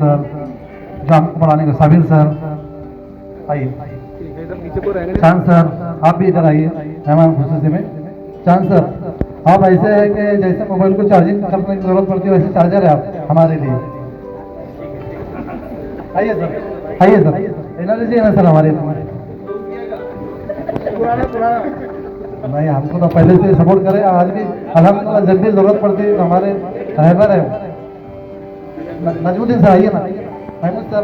Sir, जो आपको पढ़ाने का साबिर सर, आइए। चांद सर, आप भी इधर आइए मेहमान खुशूसी में। चांद सर, आप ऐसे है कि जैसे मोबाइल को चार्जिंग करने की जरूरत पड़ती है वैसे चार्जर है आप हमारे लिए। आइए सर, आइए सर, एनर्जी है ना सर हमारे लिए। नहीं, हमको तो पहले से सपोर्ट करें, आज भी अल्हम्दुलिल्लाह जब भी जरूरत पड़ती है तो हमारे रहबर है। नजमुद्दीन सर आइए ना, महमूद सर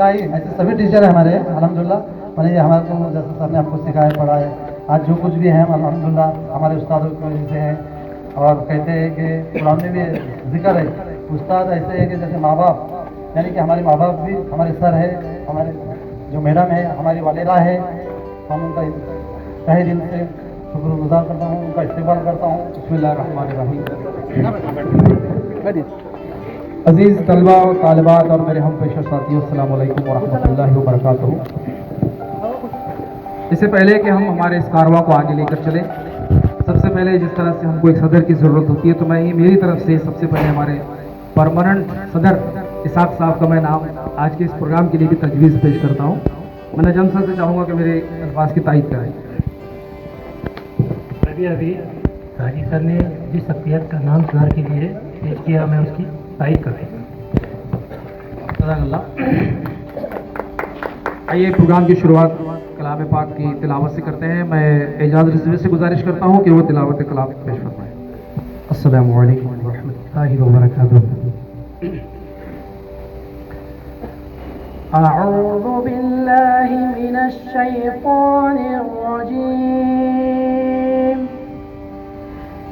आइए। ऐसे सभी टीचर हैं हमारे अल्हम्दुलिल्लाह, मैंने ये हमारे को जैसे सर ने आपको सिखाया पढ़ाया, आज जो कुछ भी है अल्हम्दुलिल्लाह हमारे उस्तादों की वजह से है। और कहते हैं कि कुरान में भी जिक्र है, उस्ताद ऐसे है कि जैसे माँ बाप, यानी कि हमारे माँ बाप भी हमारे सर है, हमारे जो मैडम है हमारी वालिदा है। हम उनका तहे दिल से शुक्रगुजार करता हूँ, उनका इस्तेमाल करता हूँ। बिस्मिल्लाहिर्रहमानिर्रहीम। अजीज़ तलबा और तालिबात और मेरे हम पेशा साथियों, अस्सलामु अलैकुम वरहमतुल्लाहि वबरकातुहू। इससे पहले कि हम हमारे इस कारवां को आगे लेकर चले, सबसे पहले जिस तरह से हमको एक सदर की ज़रूरत होती है, तो मैं ये मेरी तरफ से सबसे पहले हमारे परमानेंट सदर इसाक साहब का मैं नाम आज के इस प्रोग्राम के लिए भी तजवीज़ पेश करता हूँ। मैं नजम सर से चाहूँगा कि मेरे अल्फाज की तारीफ करें। अभी हाजी सर ने जिस शख्सियत का नाम सुधार के लिए पेश किया, मैं उसकी तारीफ कर रही हूँ। आइए प्रोग्राम की शुरुआत कलाम पाक की तिलावत से करते हैं। मैं एजाज रिजवी से गुजारिश करता हूँ कि वो तिलावत कलाम पेश फरमाएं। अस्सलामु अलैकुम वरहमतुल्लाहि वबरकातुहू। अऊज़ु बिल्लाहि मिनश शैतानिर रजीम।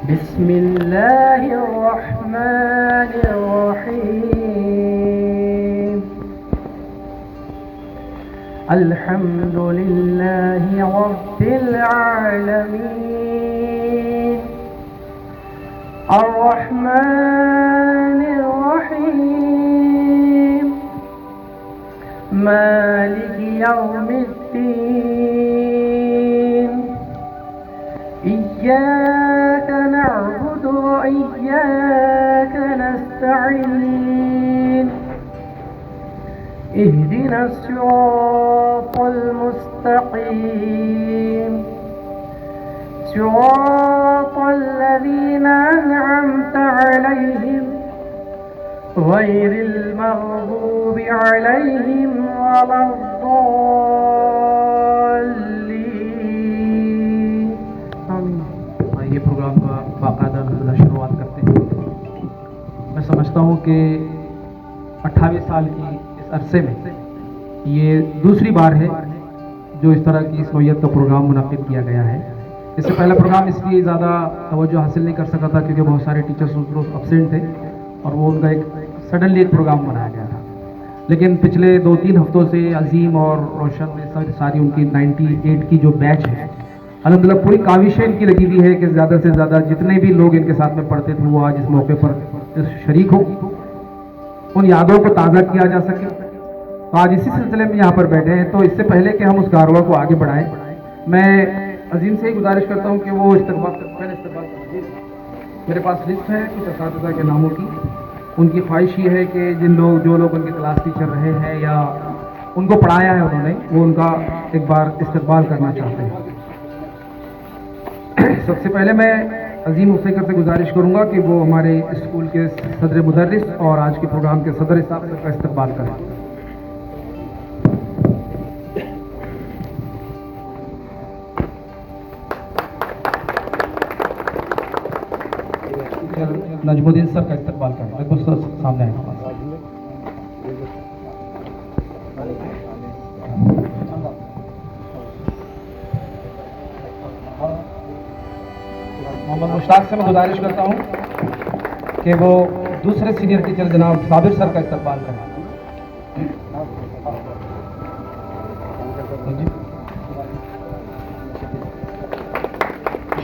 बिस्मिल्लाहिर रहमानिर रहीम। अल्हम्दुलिल्लाहि रब्बिल आलमीन। अर्रहमानिर रहीम। मालिकि यौमिद्दीन। इय्याका नअबुदु व इय्याका नस्तईन। इहदिना सिरातल मुस्तकीम। सिरातल लज़ीना अनअमता अलैहिम गैरिल मग़दूबि अलैहिम वलद्दॉल्लीन। ये प्रोग्राम का बाकायदा शुरुआत करते हैं। मैं समझता हूँ कि 28 साल की इस अरसे में ये दूसरी बार है जो इस तरह की इस नौयत का प्रोग्राम मुनक़िद किया गया है। इससे पहला प्रोग्राम इसलिए ज़्यादा तवज्जो हासिल नहीं कर सका था क्योंकि बहुत सारे टीचर्स उस रोज़ अपसेंट थे और वो उनका एक सडनली एक प्रोग्राम बनाया गया था। लेकिन पिछले 2-3 हफ्तों से अजीम और रोशन में सारी उनकी 98 की जो बैच है, अल्हम्दुलिल्लाह पूरी काविशें इनकी लगी हुई है कि ज़्यादा से ज़्यादा जितने भी लोग इनके साथ में पढ़ते थे वो आज इस मौके पर शरीक हो, उन यादों को ताज़ा किया जा सके। तो आज इसी सिलसिले में यहाँ पर बैठे हैं। तो इससे पहले कि हम उस कारवां को आगे बढ़ाएं, मैं अजीम से ही गुजारिश करता हूँ कि वो इस्तकबाल मेरे पास लिस्ट है कुछ असातिज़ा के नामों की। उनकी ख्वाहिश ये है कि जो लोग उनके क्लास टीचर रहे हैं या उनको पढ़ाया है उन्होंने, वो उनका एक बार इस्तकबाल करना चाहते हैं। सबसे पहले मैं अजीम हुसैकर से गुजारिश करूँगा कि वो हमारे स्कूल के सदर मुदर्रिस और आज के प्रोग्राम के सदर साहब का इस्तकबाल करें। नजमुद्दीन सर का इस्तकबाल करें। नजमुद्दीन सर सामने आए। मोहम्मद मुश्ताक से मैं गुजारिश करता हूँ कि वो दूसरे सीनियर टीचर जनाब साबिर सर का इस्तकबाल करें।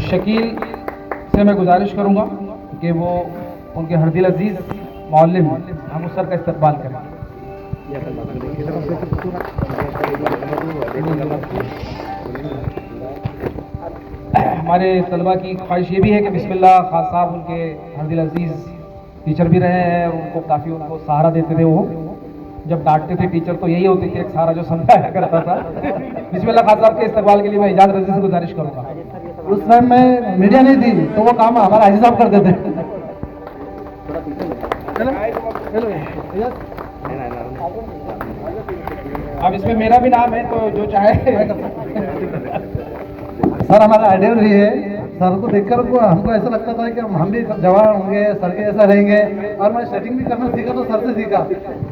शकील से मैं गुजारिश करूँगा कि वो उनके हरदिल अजीज़ मौलिम हम सर का इस्तकबाल करें। हमारे तलबा की ख्वाहिश ये भी है कि बिस्मिल्लाह खान साहब उनके हरदिल अजीज़ टीचर भी रहे हैं, उनको काफ़ी उनको सहारा देते थे। वो जब डांटते थे टीचर तो यही होती थी एक सहारा जो समझाया करता था। बिस्मिल्लाह खान साहब के इस्तेमाल के लिए मैं इजाज़ रजी से गुजारिश करूँगा। उस टाइम में मीडिया नहीं थी तो वो काम हमारा हाजी साहब करते थे। अब इसमें मेरा भी नाम है तो जो चाहे। सर हमारा आइडियल भी है, सर को देखकर हमको ऐसा लगता था कि हम भी जवान होंगे, सर के ऐसा रहेंगे। और मैं सेटिंग भी करना सीखा तो सर से सीखा।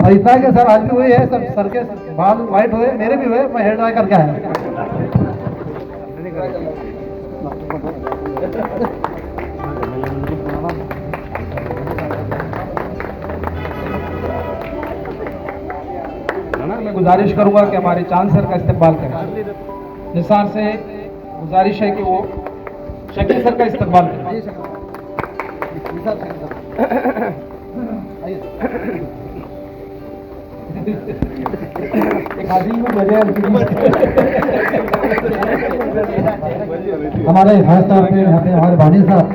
और इतना कि सर आज भी वही है, सब सर के बाल वाइट हुए, मेरे भी हुए, मैं हेयर ड्राई करके आया। मैं गुजारिश करूंगा कि हमारे चांसलर का इस्तेमाल करें। निसार से गुजारिश है कि वो शकील सर का इस्तेमाल करें। हमारे खास तौर पे यहाँ पे हमारे भानी साहब,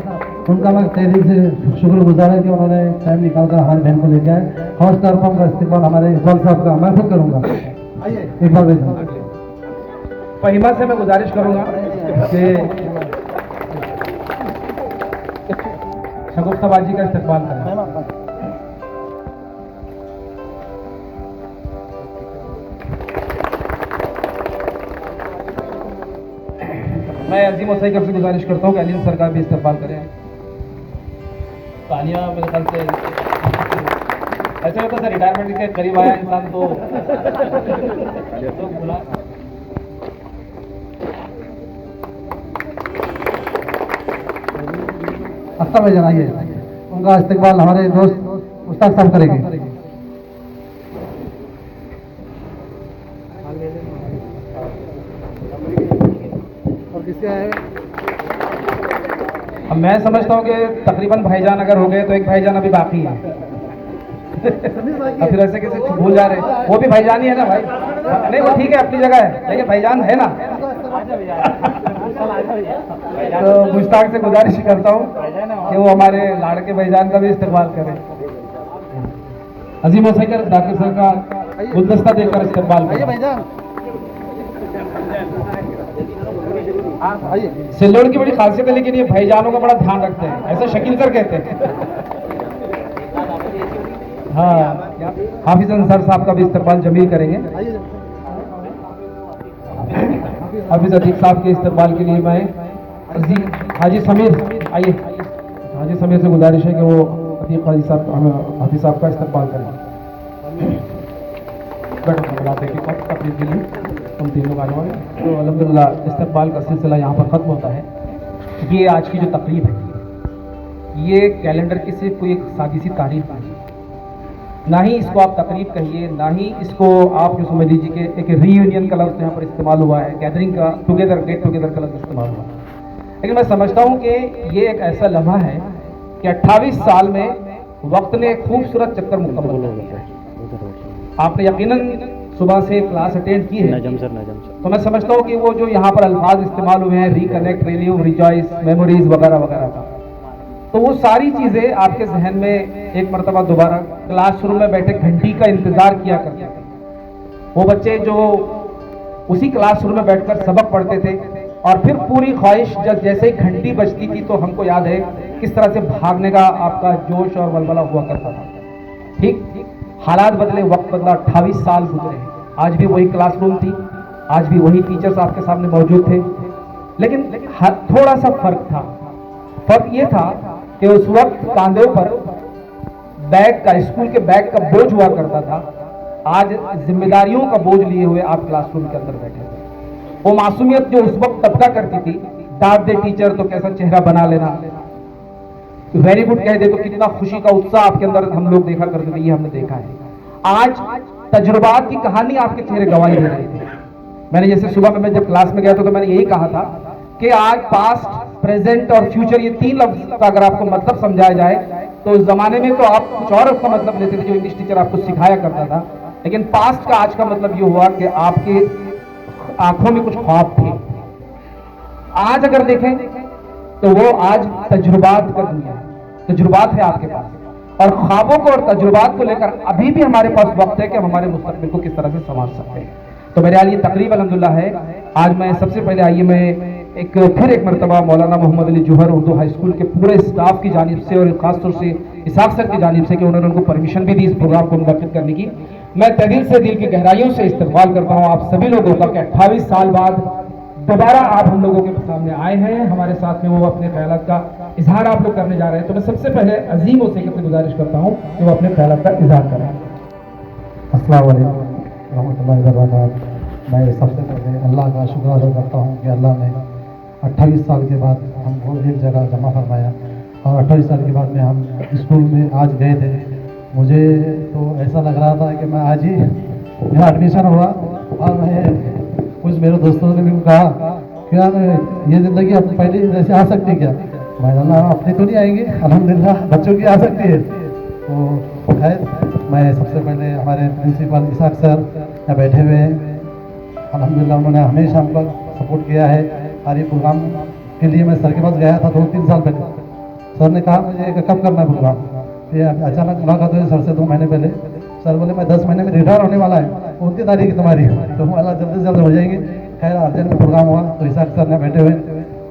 उनका मैं तहे दिल से शुक्रगुजार है कि उन्होंने टाइम निकाल कर हमारी बहन को लेके आए। खास तौर पर उनका इस्तेमाल हमारे इकबाल साहब का मैं खुद करूँगा। इकबाल भाई साहब, फहीमा से मैं गुजारिश करूंगा कि शगुफ्ता जी का इस्तेमाल करें। मैं अजीम सैकब से गुजारिश करता हूँ कि अलीम सर का भी इस्तेमाल करें। तानिया मेरे ख्याल से ऐसे होता सर, रिटायरमेंट के करीब आया इंसान तो बुला। अख्तर भाई जनाइए, उनका इस्तेमाल हमारे दोस्त उस्ताद साहब करेंगे। और किसका है? अब मैं समझता हूँ कि तकरीबन भाईजान अगर हो गए तो एक भाईजान अभी बाकी है। अब फिर ऐसे कैसे भूल जा रहे हैं? वो भी भाईजान ही है ना भाई? नहीं वो ठीक है, अपनी जगह है, लेकिन भाईजान है ना। तो मुश्ताक से गुजारिश करता हूँ कि वो हमारे लाड़के भाईजान का भी इस्तेमाल करें। अजीम सैकर डाकिर सर का गुलदस्ता देकर इस्तेमाल करें। सिल्लोड़ की बड़ी खासियत है, लेकिन ये भाईजानों का बड़ा ध्यान रखते हैं, ऐसा शकील सर कहते हैं। हाँ, हाफिज अंसार साहब का भी इस्तेमाल जमील करेंगे। हाफिज अतीक साहब के इस्तेमाल के लिए मैं हाजी समीर, आइए हाजी समीर से गुजारिश है कि वो अतीक हाजी साहब हाफिज साहब का इस्तेमाल करें। बुलाते कि तकरीब के लिए हम तीन लोग आने वाले। तो अल्हम्दुलिल्लाह इस्तेमाल का सिलसिला यहाँ पर ख़त्म होता है। ये आज की जो तकरीब है ये कैलेंडर की सिर्फ कोई एक सादी सी तारीफ नहीं, ना ही इसको आप तकरीब कहिए, ना ही इसको आप जो समझ लीजिए कि एक रीयूनियन का लफ्ज़ यहाँ पर इस्तेमाल हुआ है, गैदरिंग का टुगेदर गेट टुगेदर का लफ्ज़ इस्तेमाल हुआ है। लेकिन मैं समझता हूँ कि ये एक ऐसा लम्हा है कि 28 साल में वक्त ने एक खूबसूरत चक्कर मुकम्मल किया है। आपने यकीनन सुबह से क्लास अटेंड की है, तो मैं समझता हूँ कि वो जो यहाँ पर अल्फाज इस्तेमाल हुए हैं, रिकनेक्ट, रिन्यू, रिजॉइस, मेमोरीज वगैरह वगैरह का, तो वो सारी चीज़ें आपके जहन में एक मरतबा दोबारा क्लासरूम में बैठे घंटी का इंतज़ार किया करते थे। वो बच्चे जो उसी क्लासरूम में बैठकर सबक पढ़ते थे और फिर पूरी ख्वाहिश जब जैसे ही घंटी बजती थी तो हमको याद है किस तरह से भागने का आपका जोश और वलवला हुआ करता था। ठीक, हालात बदले, वक्त बदला, 28 साल गुजरे, आज भी वही क्लासरूम थी, आज भी वही टीचर्स आपके सामने मौजूद थे, लेकिन थोड़ा सा फर्क था। फर्क ये था कि उस वक्त कांधों पर बैग का, स्कूल के बैग का बोझ हुआ करता था, आज जिम्मेदारियों का बोझ लिए हुए आप क्लासरूम के अंदर बैठे थे। वो मासूमियत जो उस वक्त तबका करती थी, डांट दे टीचर तो कैसा चेहरा बना लेना, वेरी गुड कह दे तो कितना खुशी का उत्साह आपके अंदर हम लोग देखा करते थे, ये हमने देखा है। आज तजुर्बात की कहानी आपके चेहरे गवाही दे रही थी। मैंने जैसे सुबह में मैं जब क्लास में गया तो मैंने यही कहा था कि आज पास्ट, प्रेजेंट और फ्यूचर, ये तीन लफ्ज का अगर आपको मतलब समझाया जाए तो उस जमाने में तो आप कुछ और उसका मतलब लेते थे जो इंग्लिश टीचर आपको सिखाया करता था, लेकिन पास्ट का आज का मतलब ये हुआ कि आपके आंखों में कुछ ख्वाब थे। आज अगर देखें तो वो आज तजुर्बात का दुनिया है, तजुर्बात है आपके पास। और ख्वाबों को और तजुर्बात को लेकर अभी भी हमारे पास वक्त है कि हम हमारे मुस्तकबिल को किस तरह से संभाल सकते हैं। तो मेरे लिए तकरीब अल्हम्दुलिल्लाह है। आज मैं सबसे पहले आइए मैं फिर एक मरतबा मौलाना मोहम्मद अली जौहर उर्दू हाई स्कूल के पूरे स्टाफ की जानिब से और खासतौर से इसाक सर की जानिब से कि उन्होंने उनको परमिशन भी दी इस प्रोग्राम को मुनक़िद करने की, मैं तहे से दिल की गहराइयों से इस्तकबाल करता हूँ आप सभी लोगों का कि 28 साल बाद दोबारा आप हम लोगों के सामने आए हैं, हमारे साथ में वो अपने ख्यालात का इजहार आप लोग करने जा रहे हैं। तो मैं सबसे पहले अजीम वसीक़ से गुजारिश करता हूँ कि वो अपने ख्यालात का इजहार करें। अस्सलाम वालेकुम रहमतुल्लाहि व बरकातहू। मैं सबसे पहले अल्लाह का शुक्र अदा करता हूँ कि अल्लाह ने 28 साल के बाद हमको एक जगह जमा फरमाया और 28 साल के बाद में हम स्कूल में आज गए थे। मुझे तो ऐसा लग रहा था कि मैं आज ही मेरा एडमिशन हुआ और मैं कुछ मेरे दोस्तों ने भी कहा कि यार ये ज़िंदगी अब पहले जैसे आ सकती क्या। मैंने कहा अपनी तो नहीं आएंगे, अल्हम्दुलिल्लाह बच्चों की आ सकती है। तो खैर मैं सबसे पहले हमारे प्रिंसिपल इसाक सर यहाँ बैठे हुए हैं, अल्हम्दुलिल्लाह उन्होंने हमेशा हमको सपोर्ट किया है। और ये प्रोग्राम के लिए मैं सर के पास गया था 2-3 साल पहले। सर ने कहा मुझे कब करना है प्रोग्राम, ये अचानक मुलाकात हुई सर से 2 महीने पहले। सर बोले मैं 10 महीने में रिटायर होने वाला है, 29 तारीख तुम्हारी, तो वाला जल्द से जल्द हो जाएगी। खैर अर्जेंट में प्रोग्राम हुआ तो इसाक सर ने बैठे हुए,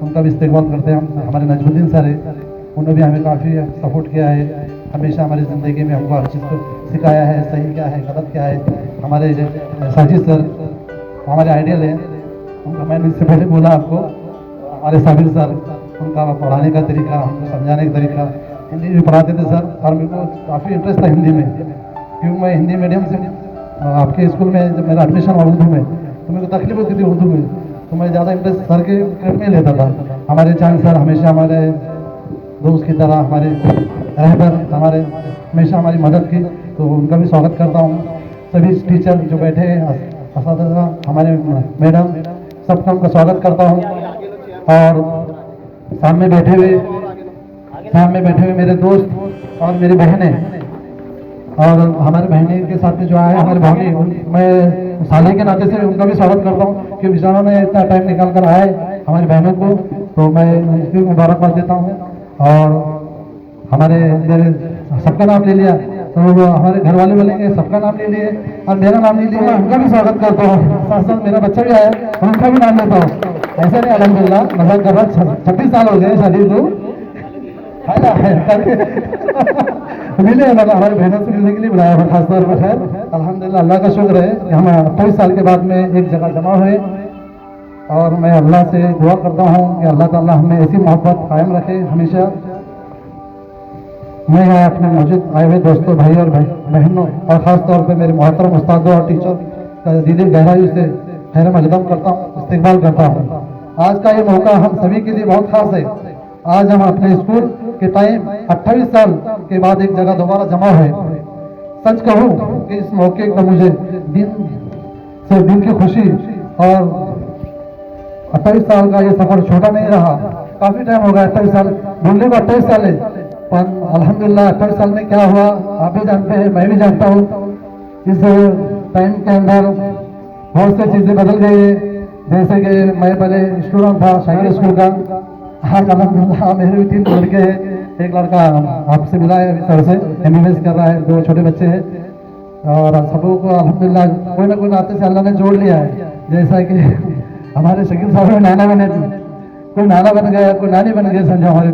उनका भी इस्तेमाल करते हैं हम। हमारे नजमुद्दीन सर है, उन्होंने भी हमें काफ़ी सपोर्ट किया है, हमेशा हमारी ज़िंदगी में हमको हर चीज़ को सिखाया है, सही क्या है गलत क्या है। हमारे साजिद सर हमारे आइडियल हैं, उनका मैंने इससे पहले बोला आपको, हमारे साबिर सर उनका पढ़ाने का तरीका, हमको समझाने का तरीका, हिंदी भी पढ़ाते थे सर और मेरे को काफ़ी इंटरेस्ट था हिंदी में, क्योंकि मैं हिंदी मीडियम से आपके स्कूल में जब मेरा एडमिशन हुआ उर्दू में तो मेरे को तकलीफ होती थी उर्दू में, तो मैं ज़्यादा इंटरेस्ट सर के में लेता था। हमारे चांद सर हमेशा हमारे दोस्त की तरह हमारे रहबर हमारे हमेशा हमारी मदद की, तो उनका भी स्वागत करता हूँ। सभी टीचर जो बैठे हैं, असातिज़ा हमारे मैडम, सबका उनका स्वागत करता हूँ। और सामने बैठे हुए मेरे दोस्त और मेरी बहनें और हमारे बहनें के साथ में जो आए हमारे भाभी, मैं साले के नाते से उनका भी स्वागत करता हूँ कि बेचारों ने इतना टाइम निकाल कर आए हमारी बहनों को, तो मैं उनकी मुबारकबाद देता हूँ। और हमारे मेरे सबका नाम ले लिया तो वो हमारे घर वाले बोलेंगे सबका नाम ले लिए और मेरा नाम ले लिया, उनका भी स्वागत करता हूँ। साथ साथ मेरा बच्चा भी आया उनका भी नाम लेता हूँ। ऐसा नहीं अल्हम्दुलिल्लाह मजाक कर रहा, 26 साल हो गए शादी को मिले हमारे बहनों से मिलने के लिए बुलाया खासतौर पर। खैर अल्हम्दुलिल्लाह अल्लाह का शुक्र है कि हम 28 साल के बाद में एक जगह जमा हुए और मैं अल्लाह से दुआ करता हूँ कि अल्लाह ताला हमें ऐसी मोहब्बत कायम रखे हमेशा। मैं यहाँ अपने मौजूद आए हुए दोस्तों भाई और बहनों और ख़ास तौर पे मेरे मोहतरम उस्तादों और टीचर का दिली गहराई से खैर मकदम करता हूँ, इस्तेमाल करता हूँ। आज का ये मौका हम सभी के लिए बहुत खास है। आज हम अपने स्कूल के टाइम 28 साल के बाद एक जगह दोबारा जमा हुए। सच कहूँ कि इस मौके का मुझे दिल की खुशी और 28 साल का ये सफर छोटा नहीं रहा, काफी टाइम हो गया 28 साल, बोलने को 28 साल है पर अल्हम्दुलिल्लाह 28 साल में क्या हुआ आप भी जानते हैं, मैं भी जानता हूँ। इस टाइम के अंदर बहुत सी चीजें बदल गई है, जैसे कि मैं पहले स्टूडेंट था शाहीर स्कूल का, आज अल्हम्दुलिल्लाह मेरे भी 3 लड़के हैं, एक लड़का आपसे मिला है सर से MBBS कर रहा है, 2 छोटे बच्चे हैं और सबों को अल्हम्दुलिल्लाह कोई ना कोई नाते से अल्लाह ने जोड़ लिया है। जैसा कि हमारे शकील साहब में नाना बने, कोई नाना बन गया, कोई नानी बन गए, समझो हमारे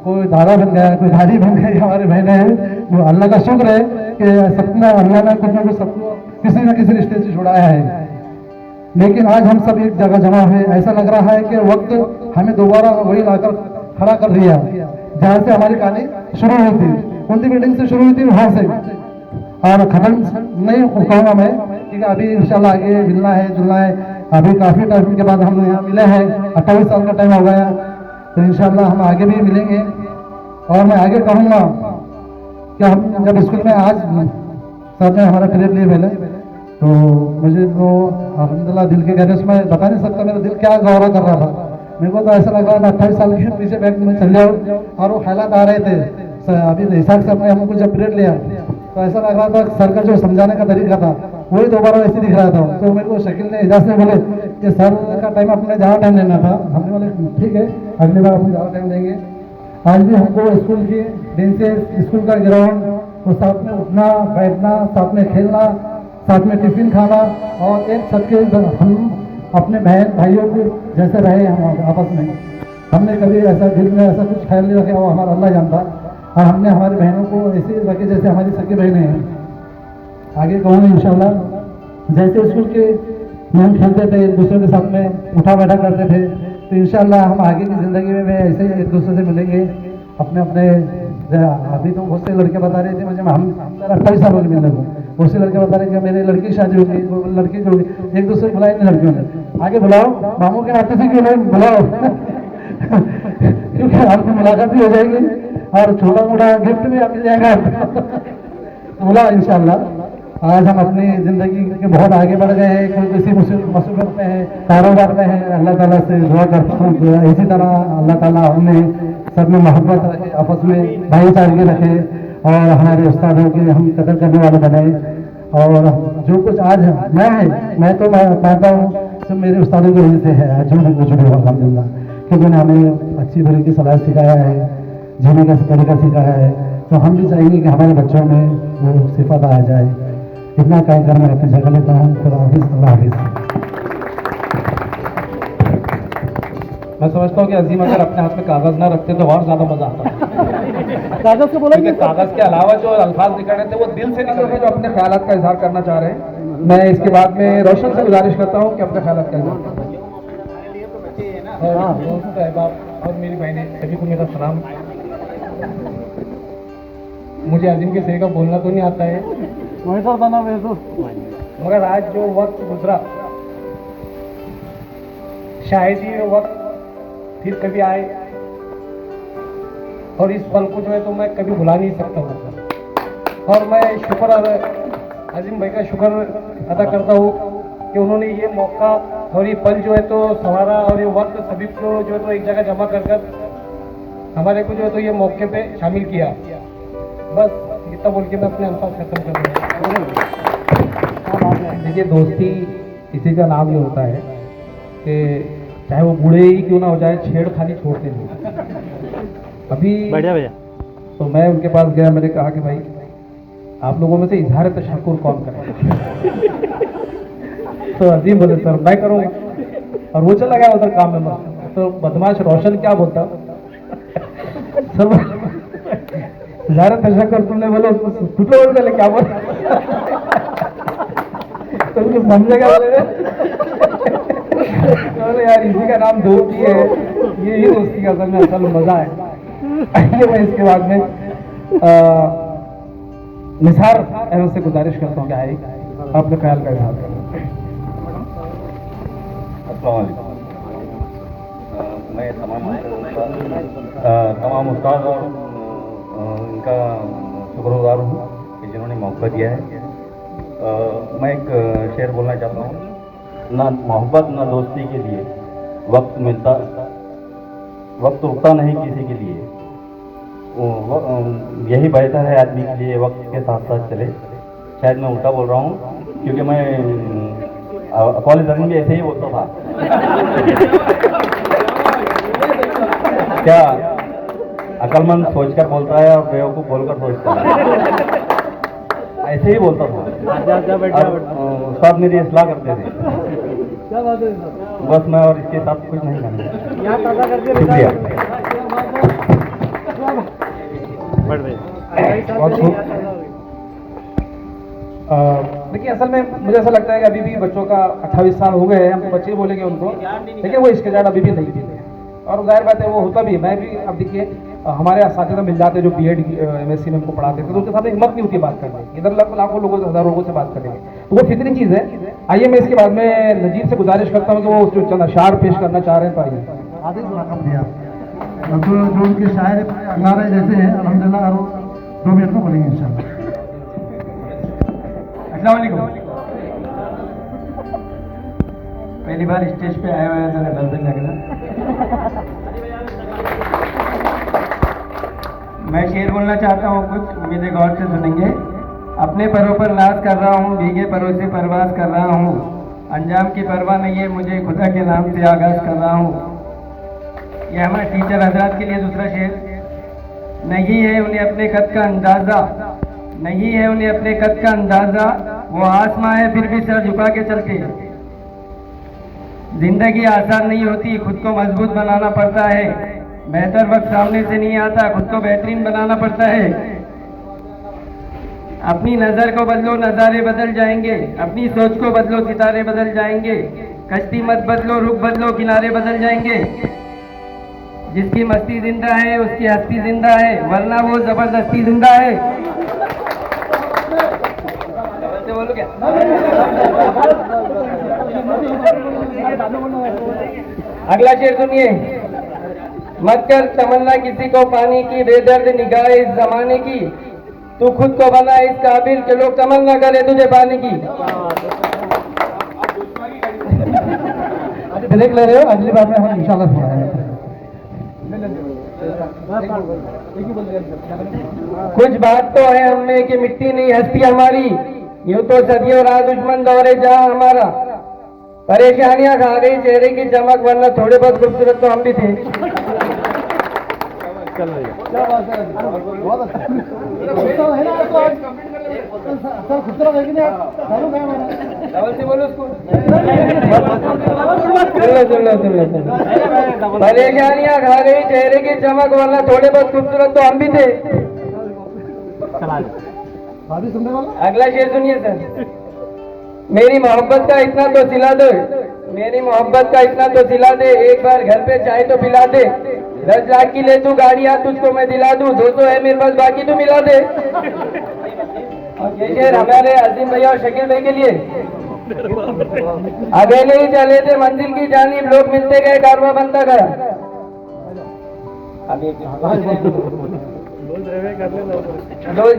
कोई दादा बन गया, कोई दादी बन गई, हमारे बहनें हैं। वो अल्लाह का शुक्र है कि सपना अल्लाह ने कुछ ना कुछ सबको किसी न किसी रिश्ते से छुड़ाया है। लेकिन आज हम सब एक जगह जमा हुए, ऐसा लग रहा है कि वक्त हमें दोबारा वही लाकर खड़ा कर दिया जहाँ से हमारी कहानी शुरू हुई थी, कौन सी बिल्डिंग से शुरू हुई थी वहाँ से, और खत्म नहीं कहूँगा मैं क्योंकि अभी इंशाल्लाह आगे मिलना है जुलना है। अभी काफ़ी टाइम के बाद हम यहाँ मिले हैं, 28 साल का टाइम हो गया, तो इंशाल्लाह हम आगे भी मिलेंगे। और मैं आगे कहूँगा कि हम जब स्कूल में आज सर ने हमारा पीरियड लिए पहले, तो मुझे तो अल्हम्दुलिल्लाह दिल के गहरे में बता नहीं सकता मेरा दिल क्या गौरव कर रहा था। मेरे को तो ऐसा लग रहा था 28 साल के पीछे बैठ में चल जाओ, और वो ख्यालात आ रहे थे। अभी इसाक सर ने हमको जब पीरियड लिया तो ऐसा लग रहा था सर का जो समझाने का तरीका था वही दोबारा ऐसे दिख रहा था। तो मेरे को शकील ने एजाज ने बोले कि सर का टाइम अपने ज़्यादा टाइम लेना था, हमने बोले ठीक है अगली बार अपने ज़्यादा टाइम देंगे। आज भी हमको स्कूल की बेंचेस, स्कूल का ग्राउंड, तो साथ में उठना बैठना, साथ में खेलना, साथ में टिफिन खाना, और एक छत के हम अपने बहन भाइयों के जैसे रहे हम आपस में। हमने कभी ऐसा दिल में ऐसा कुछ ख्याल नहीं रखा, वो हमारा अल्लाह जानता। और हमने हमारी बहनों को ऐसे रखे जैसे हमारी सगी बहनें हैं। आगे कहूँगा इंशाल्लाह, जैसे स्कूल के में हम खेलते थे, एक दूसरे के साथ में उठा बैठा करते थे, तो इंशाल्लाह हम आगे की ज़िंदगी में ऐसे ही एक दूसरे से मिलेंगे। अपने अपने अभी तो बहुत से लड़के बता रहे थे मुझे, हम 28 साल हो गए मिलने को, बहुत से लड़के बता रहे थे मेरी लड़की शादी हो गई, वो लड़की जो होगी, एक दूसरे को बुलाए नहीं लड़कियों ने, आगे बुलाओ, मामू के नाते से क्यों नहीं बुलाओ क्योंकि आपकी मुलाकात भी हो जाएगी और छोटा मोटा गिफ्ट भी मिल जाएगा बोला इंशाल्लाह। आज हम अपनी ज़िंदगी के बहुत आगे बढ़ गए हैं, कोई किसी मुसीबत में है, कारोबार में है, अल्लाह ताला से दुआ करता हूँ इसी तरह अल्लाह ताला हमें सब में मोहब्बत रखे, आपस में भाईचारे रखे, और हमारे उस्तादों की हम कदर करने वाले बने। और जो कुछ आज मैं तो मानता हूँ सब मेरे उस्तादों की वजह से है आज जो मैं कुछ भी अल्हम्दुलिल्लाह, क्योंकि उन्होंने हमें अच्छी बुरी की सलाह सिखाया है, जीने का तरीका सिखाया है। तो हम भी चाहेंगे कि हमारे बच्चों में वो सिफत आ जाए। इतना कहकर मैं अपनी जगह लेता हूँ। खुदा हाफिज़, अल्लाह हाफिज़। मैं समझता हूँ कि अजीम अगर अपने हाथ में कागज ना रखते तो और ज्यादा मजा आता। कागज से बोला क्योंकि कागज के अलावा जो अल्फाज निकल रहे थे वो दिल से निकल रहे हैं, जो अपने ख्यालात का इजहार करना चाह रहे हैं। मैं इसके बाद में रोशन से गुजारिश करता हूँ कि अपने ख्यालात का इजहार करें। साहबाब और मेरी बहनें सभी को मेरा सलाम। मुझे अजीम के सही का बोलना तो नहीं आता है, मगर आज जो वक्त गुजरा शायद ही वो वक्त फिर कभी आए, और इस पल को जो है तो मैं कभी भुला नहीं सकता हूँ। और मैं शुक्र अजीम भाई का शुक्र अदा करता हूँ कि उन्होंने ये मौका और ये पल जो है तो संवारा, और ये वक्त सभी को जो है तो एक जगह जमा कर हमारे को जो है तो ये मौके पे शामिल किया। बस इतना बोल के मैं अपने अल्फाज खत्म कर रहा हूँ। देखिए, दोस्ती इसी का नाम ये होता है कि चाहे वो बूढ़े ही क्यों ना हो जाए, छेड़खानी छोड़ते नहीं। अभी बढ़िया भैया। तो मैं उनके पास गया, मैंने कहा कि भाई आप लोगों में से इजहार तशक्कुर कौन करे? तो अजीम बोले सर मैं करूँगा, और वो चला गया उधर काम में मस्त। तो बदमाश रोशन क्या बोलता सर इजहार तशक्कुर तुमने बोले टूटे बोले क्या बोल तो उनको समझेगा बोले यार इसी का नाम दोस्ती है, यही दोस्ती का असल में असल मजा है। आइए मैं इसके बाद में निसार अहमद से गुजारिश करता हूँ कि आए अपने ख्याल का इजहार करें। मैं तमाम उस्ताद और इनका शुक्रगुजार हूँ कि जिन्होंने मौका दिया है। मैं एक शेर बोलना चाहता हूँ। ना मोहब्बत ना दोस्ती के लिए वक्त मिलता, वक्त रुकता नहीं किसी के लिए, यही बेहतर है आदमी के लिए वक्त के साथ साथ चले। शायद मैं उल्टा बोल रहा हूँ, क्योंकि मैं कॉलेज में भी ऐसे ही बोलता था। क्या अकलमंद सोचकर बोलता है और बेवकूफ़ बोलकर सोचता है, ऐसे ही बोलता था। उस्ताद मेरी इस्लाह करते थे, बस मैं और इसके साथ कुछ नहीं करना। शुक्रिया। देखिए, असल में मुझे ऐसा लगता है कि अभी भी बच्चों का 28 साल हो गए हैं, हम तो बच्चे बोलेंगे उनको, लेकिन वो इसके ज़्यादा अभी भी नहीं पीते। और जाहिर बात है वो होता भी है। मैं भी अब देखिए हमारे असातिज़ा मिल जाते जो बीएड एमएससी में हमको पढ़ाते थे, तो उनके साथ हिम्मत नहीं होती बात करने की। इधर लाखों लोगों से, हज़ारों लोगों से बात करेंगे, तो वो फितरी चीज़ है। आइए मैं इसके बाद में नजीब से गुजारिश करता हूँ कि वो जो चंद अशार पेश करना चाह रहे हैं, तो आइए। आदि रकम दिया तो जो उनके शायर नारे जैसे हैं अल्हम्दुलिल्लाह, और 2 मिनट में बोलेंगे इंशाल्लाह। अस्सलाम वालेकुम। पहली बार स्टेज पे आया हुआ है, जरा डर भी लग रहा। मैं शेर बोलना चाहता हूँ कुछ, उम्मीद है गौर से सुनेंगे। अपने परों पर नाज कर रहा हूँ, भीगे परों से परवाज कर रहा हूँ, अंजाम की परवाह नहीं है मुझे, खुदा के नाम से आगाज कर रहा हूँ। यह हमारे टीचर हजरात के लिए दूसरा शेर। नहीं है उन्हें अपने कद का अंदाजा, नहीं है उन्हें अपने कद का अंदाजा, वो आसमां है फिर भी सर झुका के चलते हैं। जिंदगी आसान नहीं होती, खुद को मजबूत बनाना पड़ता है। बेहतर वक्त सामने से नहीं आता, खुद को बेहतरीन बनाना पड़ता है। अपनी नजर को बदलो, नजारे बदल जाएंगे। अपनी सोच को बदलो, सितारे बदल जाएंगे। कश्ती मत बदलो, रुख बदलो, किनारे बदल जाएंगे। जिसकी मस्ती जिंदा है उसकी हस्ती जिंदा है, वरना वो जबरदस्ती जिंदा है। बोलो क्या? अगला शेर सुनिए। मत कर तमन्ना किसी को पाने की, बेदर्द निगाह इस जमाने की। तू खुद को बना इस काबिल के लोग तमन्ना करे तुझे पाने की। ब्रेक ले रहे हो, अगली बार में हम इंशाल्लाह सुनाएंगे। कुछ बात तो है हमें कि मिट्टी नहीं हस्ती हमारी, यूं तो सदियों रहा दुश्मन दौरे जहां हमारा। परेशानियां खा गई चेहरे की चमक, वरना थोड़े बहुत खूबसूरत तो हम भी थे। क्या बात है, बहुत अच्छा है ना। तो आज सर खूबसूरत है कि नहीं? चालू है हमारा, डबल से बोलो उसको। परेशानियां खा गई चेहरे की चमक, वरना थोड़े बहुत खूबसूरत तो हम भी थे। शादी सुनने वाला। अगला शेर सुनिए सर। मेरी मोहब्बत का इतना तो सिला दे, मेरी मोहब्बत का इतना तो सिला दे, एक बार घर पे चाय तो पिला दे। 10 लाख की ले तू गाड़ियां, तुझको मैं दिला दूं। 200 है मेरे पास, बाकी तू मिला दे। ये शेर हमारे अजीम भैया और शकील भाई के लिए। अकेले ही चले थे मंजिल की जानिब, लोग मिलते गए, कारवां बनता गया।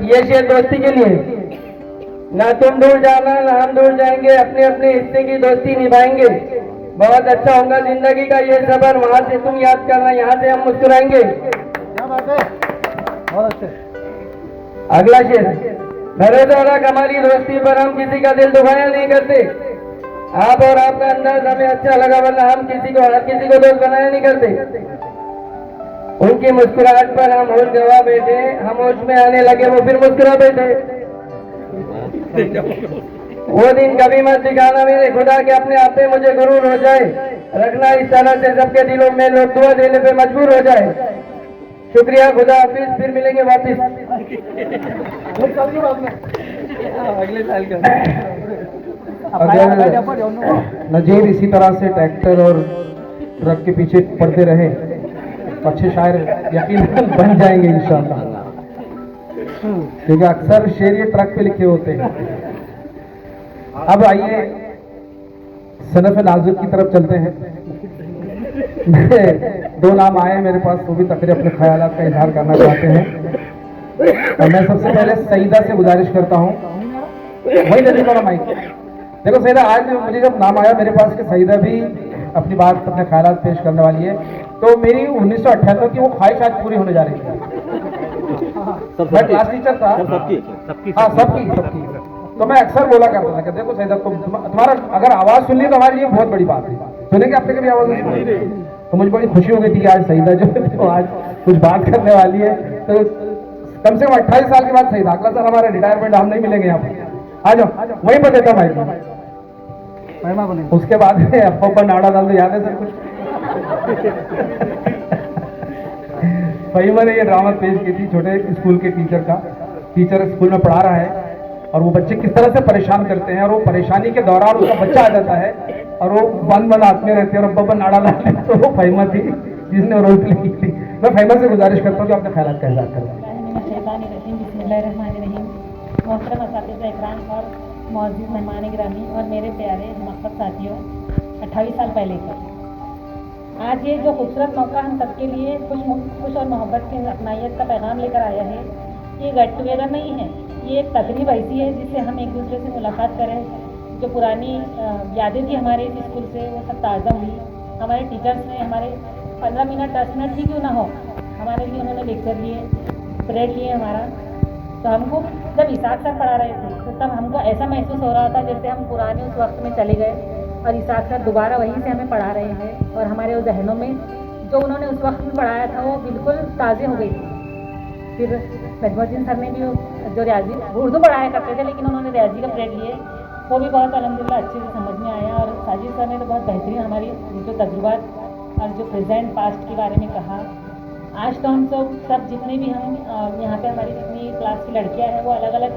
ये शेर दोस्ती के लिए। ना तुम दूर जाना ना हम दूर जाएंगे, अपने अपने हिस्से की दोस्ती निभाएंगे। बहुत अच्छा होगा जिंदगी का ये सफर, वहां से तुम याद करना, यहाँ से हम मुस्कुराएंगे। क्या बात है, बहुत अच्छे। अगला शेर। भरोसा रख हमारी दोस्ती पर, हम किसी का दिल दुखाया नहीं करते। आप और आपका अंदाज हमें अच्छा लगा, वरना हम किसी को हर किसी को दोस्त बनाया नहीं करते। उनकी मुस्कुराहट पर हम होश गवा बैठे, हम होश में आने लगे वो फिर मुस्कुरा बैठे। वो दिन कभी मत दिखाना मेरे खुदा के, अपने आप पे मुझे गुरूर हो जाए। रखना इस तरह से सबके दिलों में, लोग दुआ देने पे मजबूर हो जाए। शुक्रिया, खुदा हाफिज, फिर मिलेंगे वापिस अगले साल का। अगर नजीर इसी तरह से ट्रैक्टर और ट्रक के पीछे पड़ते रहे, अच्छे शायर यकीनन बन जाएंगे इंशाल्लाह, क्योंकि अक्सर शेर ये ट्रक पे लिखे होते हैं। अब आइए सनफ नाजुक की तरफ चलते हैं। दो नाम आए मेरे पास, वो भी तकरीर अपने ख्यालात का इजहार करना चाहते हैं। और मैं सबसे पहले सईदा से गुजारिश करता हूँ, वही नजर करो माइक। देखो सईदा, आज मुझे जब नाम आया मेरे पास कि सईदा भी अपनी बात, अपने ख्यालात पेश करने वाली है, तो मेरी 1998 की वो ख्वाहिश आज पूरी होने जा रही है। मैं क्लास टीचर था। हाँ, सबकी। तो मैं अक्सर बोला करता था कि देखो सईदा, तुम्हारा अगर आवाज सुन ली तो हमारे लिए बहुत बड़ी बात है। सुनेंगे आपने कभी आवाज सुनी? तो मुझे बड़ी खुशी हो गई थी कि आज सईदा जो है तो आज कुछ बात करने वाली है। तो कम से कम 28 साल के बाद सईदा, अगला साल हमारे रिटायरमेंट, हम नहीं मिलेंगे यहाँ पर। आ जाओ, वहीं पर देता माइक। उसके बाद अप्पा नाड़ा डाल दो, याद है सर कुछ? फहीमा ने ये ड्रामा पेश की थी, छोटे स्कूल के टीचर का। टीचर स्कूल में पढ़ा रहा है और वो बच्चे किस तरह से परेशान करते हैं, और वो परेशानी के दौरान उसका बच्चा आ जाता है और वो बंद हाथ में रहते हैं और बब्बा नाड़ा डालते हैं। तो वो फहीमा थी जिसने रोल प्ले की थी। मैं फहीमा से गुजारिश करता हूँ कि अपने ख्याल का इज़हार करें। मोहतरम असातिज़ा इकराम और मौजूद मेहमान गिरामी और मेरे प्यारे मकसद साथियों, 28 साल पहले का आज ये जो खूबसूरत मौका हम सबके लिए खुश और मोहब्बत की अपनाइयत का पैगाम लेकर आया है। ये गेट टुगेदर नहीं है, ये एक तकरीब ऐसी है जिससे हम एक दूसरे से मुलाकात करें। जो पुरानी यादें थी हमारे इस स्कूल से, वो सब ताज़ा हुई। हमारे टीचर्स ने हमारे 15 मिनट 10 मिनट ही क्यों ना हो, हमारे लिए उन्होंने लेक्चर लिए, पीरियड लिए हमारा। तो हमको जब इसाक सर पढ़ा रहे थे तो तब हमको ऐसा महसूस हो रहा था जैसे हम पुराने उस वक्त में चले गए और इसाक सर दोबारा वहीं से हमें पढ़ा रहे हैं। और हमारे उस जहनों में जो उन्होंने उस वक्त में पढ़ाया था वो बिल्कुल ताज़े हो गई थी। फिर सजमुद्दीन सर ने भी जो रियाजी उर्दू पढ़ाया करते थे लेकिन उन्होंने रियाजी का पीरियड लिए, वो भी बहुत अल्हम्दुलिल्लाह अच्छे से समझ में आया। और साजिद सर ने तो बहुत बेहतरीन हमारी जो तजुर्बात और जो प्रेजेंट पास्ट के बारे में कहा। आज तो हम सब जितने भी हम यहाँ पे हमारी जितनी क्लास की लड़कियाँ हैं वो अलग अलग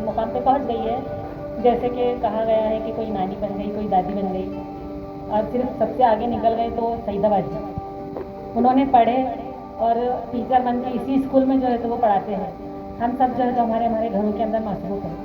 मुकाम पे पहुँच गई है। जैसे कि कहा गया है कि कोई नानी बन गई, कोई दादी बन गई, और सिर्फ सबसे आगे निकल गए तो सईदा बाजी। उन्होंने पढ़े और टीचर बन के इसी स्कूल में जो है तो वो पढ़ाते हैं। हम सब जो है तो हमारे घरों के अंदर मसरूफ़ हैं।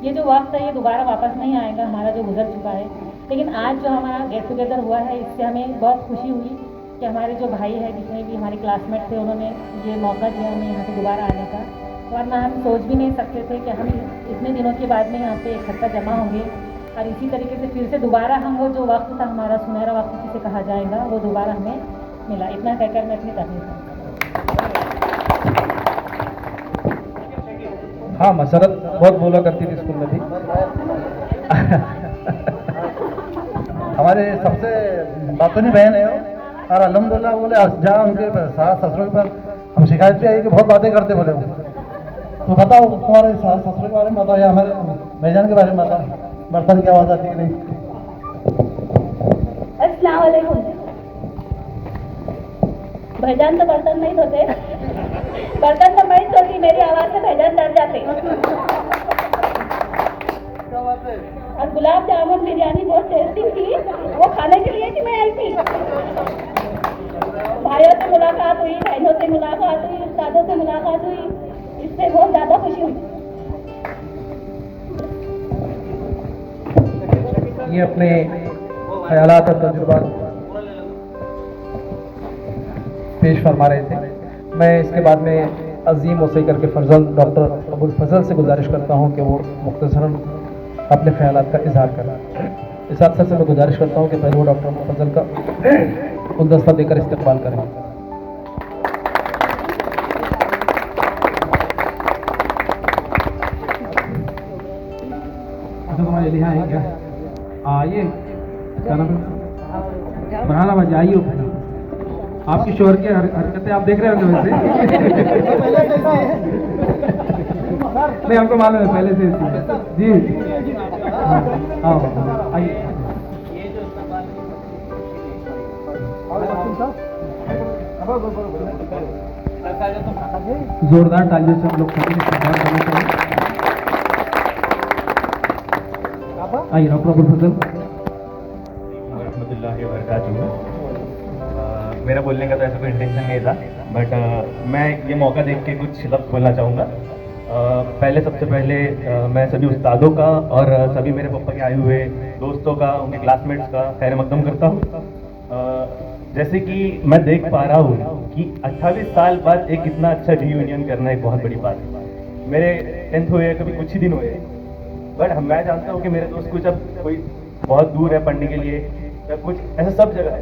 ये जो वक्त है ये दोबारा वापस नहीं आएगा, हमारा जो गुजर चुका है। लेकिन आज जो हमारा गेट टुगेदर हुआ है इससे हमें बहुत खुशी हुई कि हमारे जो भाई हैं, जितने भी हमारे क्लासमेट थे, उन्होंने ये मौका दिया हमें यहाँ पे दोबारा आने का। वरना हम सोच भी नहीं सकते थे कि हम इतने दिनों के बाद में यहाँ पे इकट्ठा जमा होंगे और इसी तरीके से फिर से दोबारा हम वो जो वक्त था हमारा सुनहरा वक्त जिसे कहा जाएगा वो दोबारा हमें मिला। इतना कहकर मैं अपनी तकलीफ। हाँ, मसरत बहुत बोला करती थी स्कूल में भी। हमारे सबसे बातूनी बहन है वो, और अल्हम्दुलिल्लाह बोले जहाँ उनके सास ससुर पर हम शिकायत भी आई कि बहुत बातें करते बोले वो। तो बताओ तुम्हारे सास ससुर के बारे में बताओ या हमारे भाईजान के बारे में बताओ, बर्तन की आवाज़ आती कि नहीं? अस्सलाम वालेकुम। भाईजान तो बर्तन नहीं धोते, बर्तन तो मैं धोती, मेरी आवाज़ से भाईजान डर जाते। और गुलाब जामुन बिरयानी बहुत टेस्टी थी, वो खाने के लिए कि मैं आई थी। भाइयों से मुलाकात हुई, बहनों से मुलाकात हुई, उस्तादों से मुलाकात हुई, इससे बहुत ज़्यादा खुशी हुई। ये अपने ख्यालात और तजुर्बात पेश फरमा रहे थे। मैं इसके बाद में अजीम वसीकर के फजल डॉक्टर अबुल फजल से गुजारिश करता हूँ कि वो मुख्तसरन अपने ख्यालात का इजहार करें। इस अवसर से मैं गुजारिश करता हूँ कि पहले वो डॉक्टर अबुल फजल का गुलदस्ता देकर इस्तकबाल करें। अच्छा, तुम्हारे लिए है क्या? आइए, क्या नाम है? बरहाना बाजी, आइए ऊपर। आपकी शोहर की हरकतें आप देख रहे होंगे वैसे। नहीं, हमको मालूम है पहले से इसकी। जी आओ, आइए। जोरदार तालियों से हम लोग सभी इस्तेमाल करना चाहिए। आइए डॉक्टर अबुल फजल। रहमतुल्लाहि व बरकातुहू। मेरा बोलने का तो ऐसा कोई इंटेंशन नहीं था, बट मैं ये मौका देख के कुछ लफ्ज़ बोलना चाहूँगा। पहले सबसे पहले मैं सभी उस्तादों का और सभी मेरे पापा के आए हुए दोस्तों का, उनके क्लासमेट्स का खैर मकदम करता हूँ। जैसे कि मैं देख पा रहा हूँ कि 28 साल बाद एक इतना अच्छा रीयूनियन करना एक बहुत बड़ी बात है। मेरे 10th हुए कभी कुछ ही दिन हुए, बट मैं जानता हूँ कि मेरे दोस्त कुछ अब कोई बहुत दूर है पढ़ने के लिए या कुछ ऐसा सब जगह है,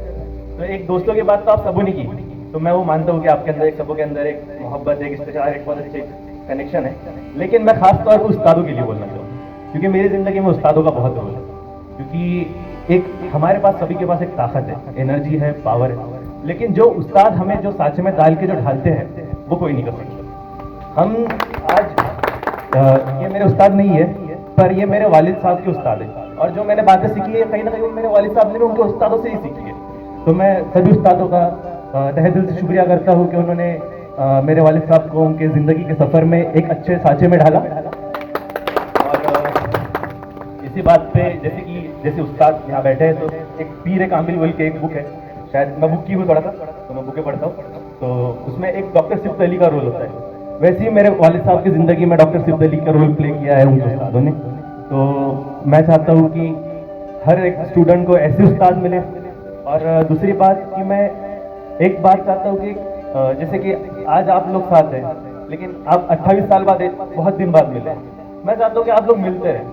तो एक दोस्तों की बात तो आप सबों ने की, तो मैं वो मानता हूँ कि आपके अंदर एक सबों के अंदर एक मोहब्बत, एक इस्तेशार, एक बहुत अच्छे कनेक्शन है। लेकिन मैं खास तौर पर उस्तादों के लिए बोलना चाहूँ, क्योंकि मेरी ज़िंदगी में उस्तादों का बहुत रोल है। क्योंकि एक हमारे पास सभी के पास एक ताकत है, एनर्जी है, पावर है, लेकिन जो उस्ताद हमें जो सांचे में डाल के जो ढालते हैं वो कोई नहीं कर सकता। हम आज ये मेरे उस्ताद नहीं है, पर ये मेरे वालिद साहब के उस्ताद है, और जो मैंने बातें सीखी है कहीं ना कहीं मेरे वालिद साहब ने भी उनके उस्तादों से ही सीखी है। तो मैं सभी उस्तादों का तहे दिल से शुक्रिया करता हूँ कि उन्होंने मेरे वालिद साहब को उनके ज़िंदगी के सफ़र में एक अच्छे सांचे में ढाला। और इसी बात पे जैसे उस्ताद यहाँ बैठे हैं, तो एक पीर कामिल बोल के एक बुक है, शायद मैं बुक की हूँ थोड़ा सा, तो मैं बुकें पढ़ता हूँ, तो उसमें एक डॉक्टर सिफ्त अली का रोल होता है। वैसे ही मेरे वालिद साहब की ज़िंदगी में डॉक्टर सिफ्त अली का रोल प्ले किया है उनके उस्तादों ने। तो मैं चाहता हूँ कि हर एक स्टूडेंट को ऐसे उस्ताद मिले। और दूसरी बात कि मैं एक बात चाहता हूँ कि जैसे कि आज आप लोग साथ हैं, लेकिन आप 28 साल बाद बहुत दिन बाद मिले। मैं चाहता हूँ कि आप लोग मिलते रहें,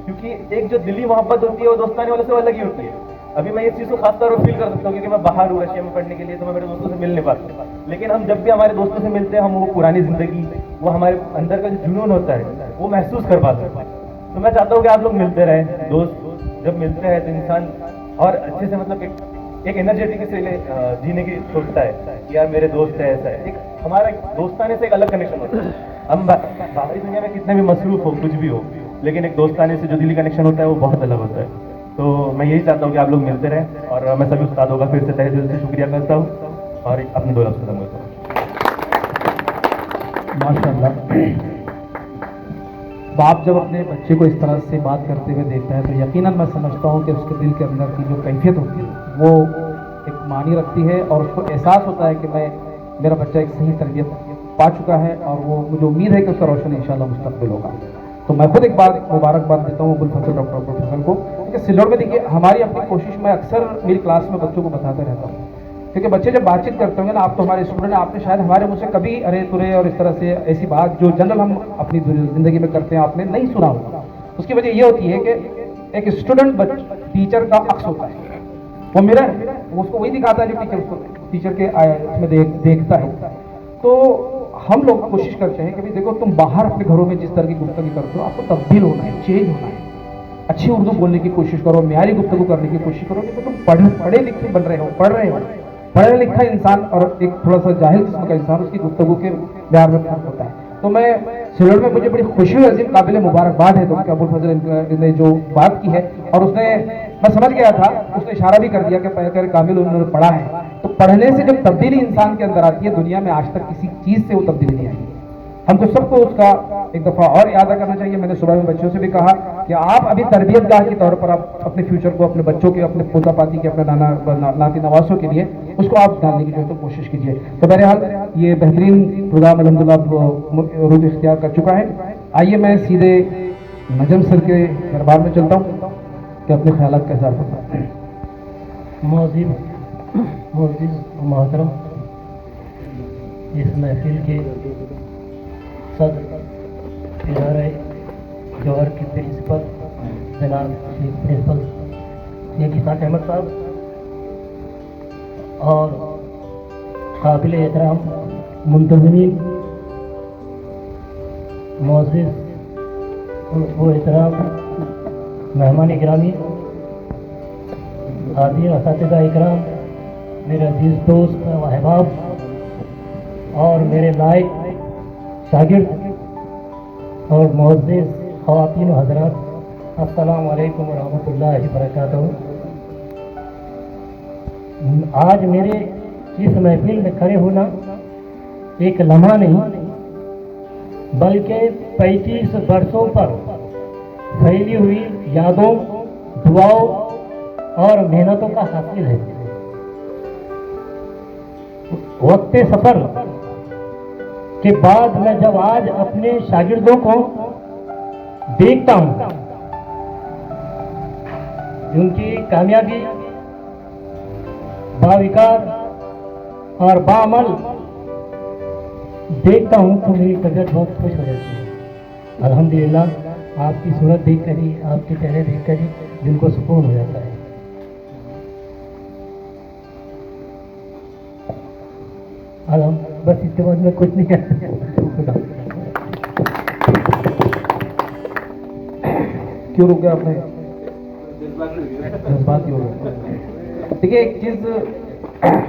क्योंकि एक जो दिली मोहब्बत होती है वो दोस्ताने वाले से अलग ही होती है। अभी मैं इस चीज़ को खास तौर पर फील कर सकता हूँ, क्योंकि मैं बाहर हूँ रशिया में पढ़ने के लिए, तो मैं मेरे दोस्तों से मिल नहीं पाता। लेकिन हम जब भी हमारे दोस्तों से मिलते हैं, हम वो पुरानी ज़िंदगी, वो हमारे अंदर का जो जुनून होता है वो महसूस कर पाते हैं। तो मैं चाहता हूँ कि आप लोग मिलते रहें। दोस्त जब मिलते हैं तो इंसान और अच्छे से, मतलब एक एक एनर्जेटिक से जीने की सोचता है कि यार मेरे दोस्त है, ऐसा है, एक हमारा दोस्ताने से एक अलग कनेक्शन होता है। हम बाहरी दुनिया में कितने भी मसरूफ हो, कुछ भी हो, लेकिन एक दोस्ताने से जो दिली कनेक्शन होता है वो बहुत अलग होता है। तो मैं यही चाहता हूँ कि आप लोग मिलते रहें, और मैं सभी उस्तादों का फिर से तहे दिल से शुक्रिया करता हूँ और अपने दो लफ्ज़ खत्म करता हूँ। माशाल्लाह। बाप जब अपने बच्चे को इस तरह से बात करते हुए देखता है तो यकीनन मैं समझता हूँ कि उसके दिल के अंदर की जो कैफियत होती है वो एक मानी रखती है, और उसको एहसास होता है कि मेरा बच्चा एक सही तरबियत पा चुका है, और वो मुझे उम्मीद है कि उसका रोशन इंशाल्लाह मुस्तकबिल होगा। तो मैं खुद एक बार मुबारकबाद देता हूँ अबुल फजल डॉक्टर अबुल फजल को, क्योंकि सिल्लोड में देखिए हमारी अपनी कोशिश, मैं अक्सर मेरी क्लास में बच्चों को बताते रहता हूँ, क्योंकि बच्चे जब बातचीत करते होंगे ना, आप तो हमारे स्टूडेंट हैं, आपने शायद हमारे मुझसे कभी अरे तुरे और इस तरह से ऐसी बात जो जनरल हम अपनी ज़िंदगी में करते हैं आपने नहीं सुना होगा। उसकी वजह ये होती है कि एक स्टूडेंट टीचर का अक्स होता है, वो मिरर, वो उसको वही दिखाता है जो टीचर उसको टीचर के उसमें देखता है। तो हम लोग कोशिश करते हैं कि भाई देखो, तुम बाहर अपने घरों में जिस तरह की गुफ्तगू करते हो, आपको तब्दील होना है, चेंज होना है, अच्छी उर्दू बोलने की कोशिश करो, म्यारी गुफ्तगू करने की कोशिश करो, क्योंकि तुम पढ़े लिखे बन रहे हो, पढ़ा लिखा इंसान और एक थोड़ा सा जाहिल किस्म का इंसान, उसकी गुफ्तगू के म्यार में फर्क होता है। तो मैं सिलोड में मुझे बड़ी खुशी हुई, अजीम काबिल मुबारकबाद है तो अबुल फजल ने जो बात की है, और उसने, मैं समझ गया था, उसने इशारा भी कर दिया कि पैकर काबिल उन्होंने पढ़ा है। तो पढ़ने से जब तब्दीली इंसान के अंदर आती है, दुनिया में आज तक किसी चीज़ से वो तब्दीली नहीं आई। हमको सबको उसका एक दफ़ा और याद करना चाहिए। मैंने सुबह में बच्चों से भी कहा कि आप अभी तरबियतगाह के तौर पर आप अपने फ्यूचर को, अपने बच्चों के, अपने पोता पाती के, अपने नाती नवासों के लिए उसको आप डालने की जो है तो कोशिश कीजिए। तो बहरहाल ये बेहतरीन प्रोग्राम अल्हम्दुलिल्लाह रूज इख्तियार कर चुका है। आइए मैं सीधे नजम सर के दरबार में चलता हूँ कि अपने ख्यालात का इज़हार करता हूँ। मोअज़्ज़िज़ मोहतरम, इस महफिल के सदर इदारे जौहर के प्रिंसिपल जनाब शेख प्रिंसिपल शेख इसाक अहमद साहब और काबिल एहतराम मुंतज़मीन मोअज़्ज़िज़ व एहतराम मेहमान इकरामी, हाज़िर असातिज़ा इकराम, मेरे अजीज़ दोस्त व अहबाब और मेरे लायक शागिर्द और मुअज़्ज़िज़ ख़वातीन व हज़रात, अस्सलामु अलैकुम व रहमतुल्लाहि व बरकातहू। आज मेरे इस महफिल में खड़े होना एक लम्हा नहीं बल्कि 35 वर्षों पर फैली हुई यादों, दुआओं और मेहनतों का हासिल है। वक्त सफ़र के बाद मैं जब आज अपने शागिर्दों को देखता हूँ, उनकी कामयाबी, बाविकार और बाअमल देखता हूँ तो मेरी तबीयत बहुत खुश हो जाती है। अल्हम्दुलिल्लाह आपकी सूरत देख कर ही, आपके चेहरे देख कर ही दिल को सुकून हो जाता है। बस इसके बाद में कुछ नहीं कहता। क्यों रुक गया आपने? जज्बात ही हो गया। देखिए, एक चीज़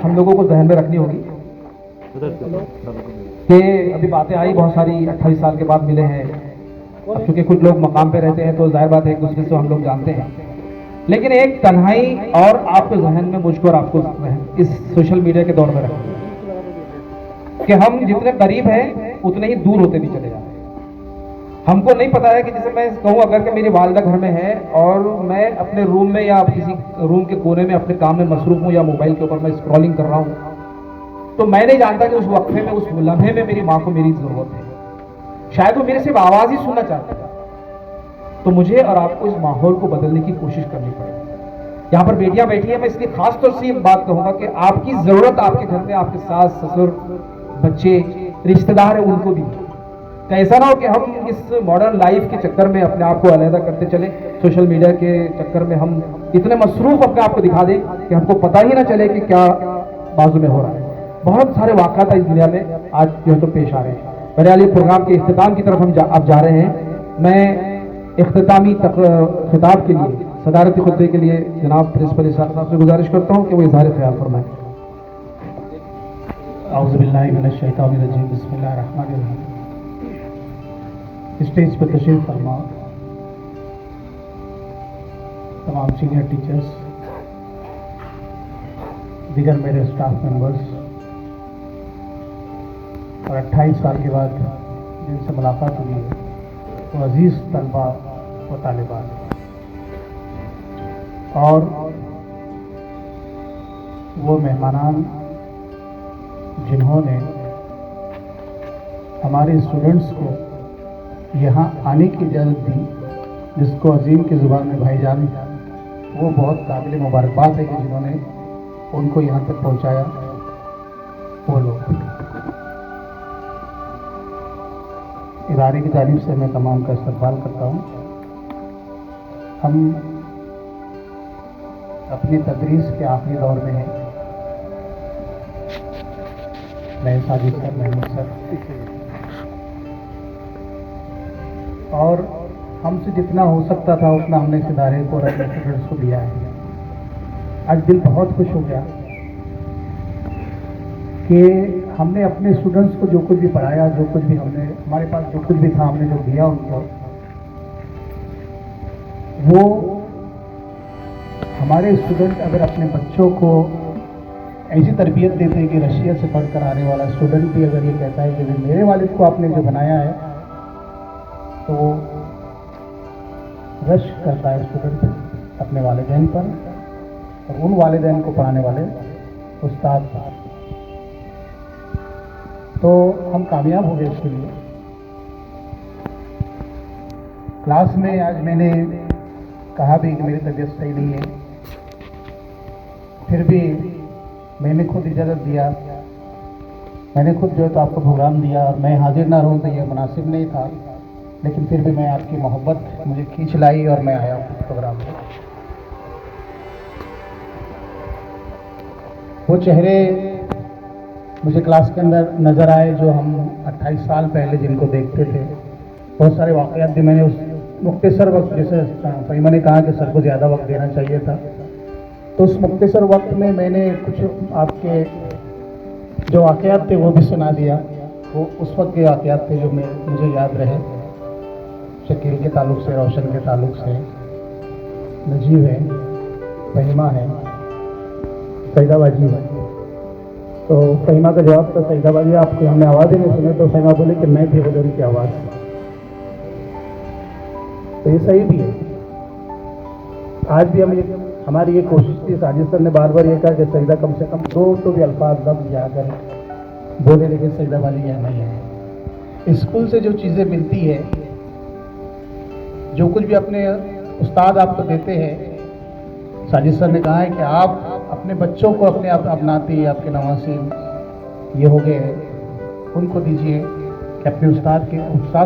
हम लोगों को जहन में रखनी होगी कि अभी बातें आई बहुत सारी, 28 साल के बाद मिले हैं। अब चूंकि कुछ लोग मकाम पे रहते हैं तो जाहिर बात है एक दूसरे से हम लोग जानते हैं, लेकिन एक तन्हाई और आपके जहन में मुझको और आपको इस सोशल मीडिया के दौर में रखें कि हम जितने करीब हैं उतने ही दूर होते भी चले जा रहे हैं। हमको नहीं पता है कि जैसे मैं कहूँ अगर कि मेरी वालिदा घर में है और मैं अपने रूम में या किसी रूम के कोने में अपने काम में मसरूफ हूँ या मोबाइल के ऊपर मैं स्क्रॉलिंग कर रहा हूँ, तो मैं नहीं जानता कि उस वक्फे में, उस लम्हे में मेरी माँ को मेरी ज़रूरत है। शायद वो मेरे सिर्फ आवाज़ ही सुनना चाहते हैं। तो मुझे और आपको इस माहौल को बदलने की कोशिश करनी पड़ेगी। यहाँ पर बेटियाँ बैठी हैं, मैं इसलिए खास तौर से ये बात कहूँगा कि आपकी ज़रूरत आपके घर में आपके सास ससुर बच्चे रिश्तेदार हैं उनको भी। तो ऐसा ना हो कि हम इस मॉडर्न लाइफ के चक्कर में अपने आप को अलहदा करते चले, सोशल मीडिया के चक्कर में हम इतने मसरूफ अपने आप को दिखा दें कि हमको पता ही ना चले कि क्या बाजू में हो रहा है। बहुत सारे वाक़ात इस दुनिया में आज जो है तो पेश आ रहे हैं। बहरहाल ये प्रोग्राम के इख्तिताम की तरफ हम आप जा रहे हैं। मैं इख्तितामी खिताब के लिए सदारती खुतबे के लिए जनाब प्रिंसिपल साहब से गुजारिश करता हूँ कि वो इजहार ख्याल फरमाएं। औज़ुबिल्लाहिमिनश्शैतानिर्रजीम, बिस्मिल्लाहिर्रहमानिर्रहीम। स्टेज पर तशरीफ फरमा तमाम सीनियर टीचर्स, दीगर मेरे स्टाफ मेंबर्स और 28 साल के बाद जिनसे मुलाकात हुई है वो अजीज़ तलबा व तालिबात और वो मेहमानान जिन्होंने हमारे स्टूडेंट्स को यहाँ आने की इजाज़त दी, जिसको अजीम की ज़ुबान में भाईजान, वो बहुत काबिल मुबारकबाद है कि जिन्होंने उनको यहाँ तक पहुँचाया। वो लोग इदारे की जानिब से मैं तमाम का इस्तकबाल करता हूँ। हम अपनी तदरीस के आखिरी दौर में हैं। मैं साजिद सर, महमूद सर और हमसे जितना हो सकता था उतना हमने इस इदारे को और अपने स्टूडेंट्स को दिया है। आज दिल बहुत खुश हो गया कि हमने अपने स्टूडेंट्स को जो कुछ भी पढ़ाया, जो कुछ भी हमने, हमारे पास जो कुछ भी था, हमने जो दिया उनको, वो हमारे स्टूडेंट अगर अपने बच्चों को ऐसी तरबियत देते हैं कि रशिया से पढ़कर आने वाला स्टूडेंट भी अगर ये कहता है कि मेरे वालिद को आपने जो बनाया है, तो रश करता है स्टूडेंट अपने वालिदैन पर और उन वालिदैन को पढ़ाने वाले उस्ताद पर। तो हम कामयाब हो गए इसके लिए। क्लास में आज मैंने कहा भी कि मेरी तबीयत सही नहीं है, फिर भी मैंने खुद इजाज़त दिया, मैंने खुद जो है तो आपको प्रोग्राम दिया और मैं हाजिर ना रहूँ तो ये मुनासिब नहीं था, लेकिन फिर भी मैं आपकी मोहब्बत मुझे खींच लाई और मैं आया उस प्रोग्राम में। वो चेहरे मुझे क्लास के अंदर नज़र आए जो हम 28 साल पहले जिनको देखते थे। बहुत सारे वाक़यात भी मैंने उस मुख्तसर वक्त, जैसे फ़हीमा ने कहा कि सर को ज़्यादा वक्त देना चाहिए था, तो उस मुख्तसर वक्त में मैंने कुछ आपके जो वाक़यात थे वो भी सुना दिया। वो उस वक्त के वाक़यात थे जो मुझे याद रहे। शकील के ताल्लुक़ से, रोशन के ताल्लुक़ से, नजीब है, फ़हीमा है, सईदाबाजी है। तो फ़हीमा का जवाब था, सईदाबाजी आपको हमने आवाज़ ही नहीं सुने, तो फ़हीमा बोले कि मैं थी उधर की आवाज़। तो ये सही भी है। आज भी हमारी ये कोशिश थी, साजिद सर ने बार बार ये कहा कि सईदा कम से कम 2 तो भी अल्फाज लफ्ज़ याद करें, बोले, लेकिन सईदाबाजी यह नहीं है। स्कूल से जो चीज़ें मिलती है, जो कुछ भी अपने उस्ताद आपको देते हैं, साजिद सर ने कहा है कि आप अपने बच्चों को अपने आप नाती, आपके नवासी ये हो गए, उनको दीजिए कि अपने उस्ताद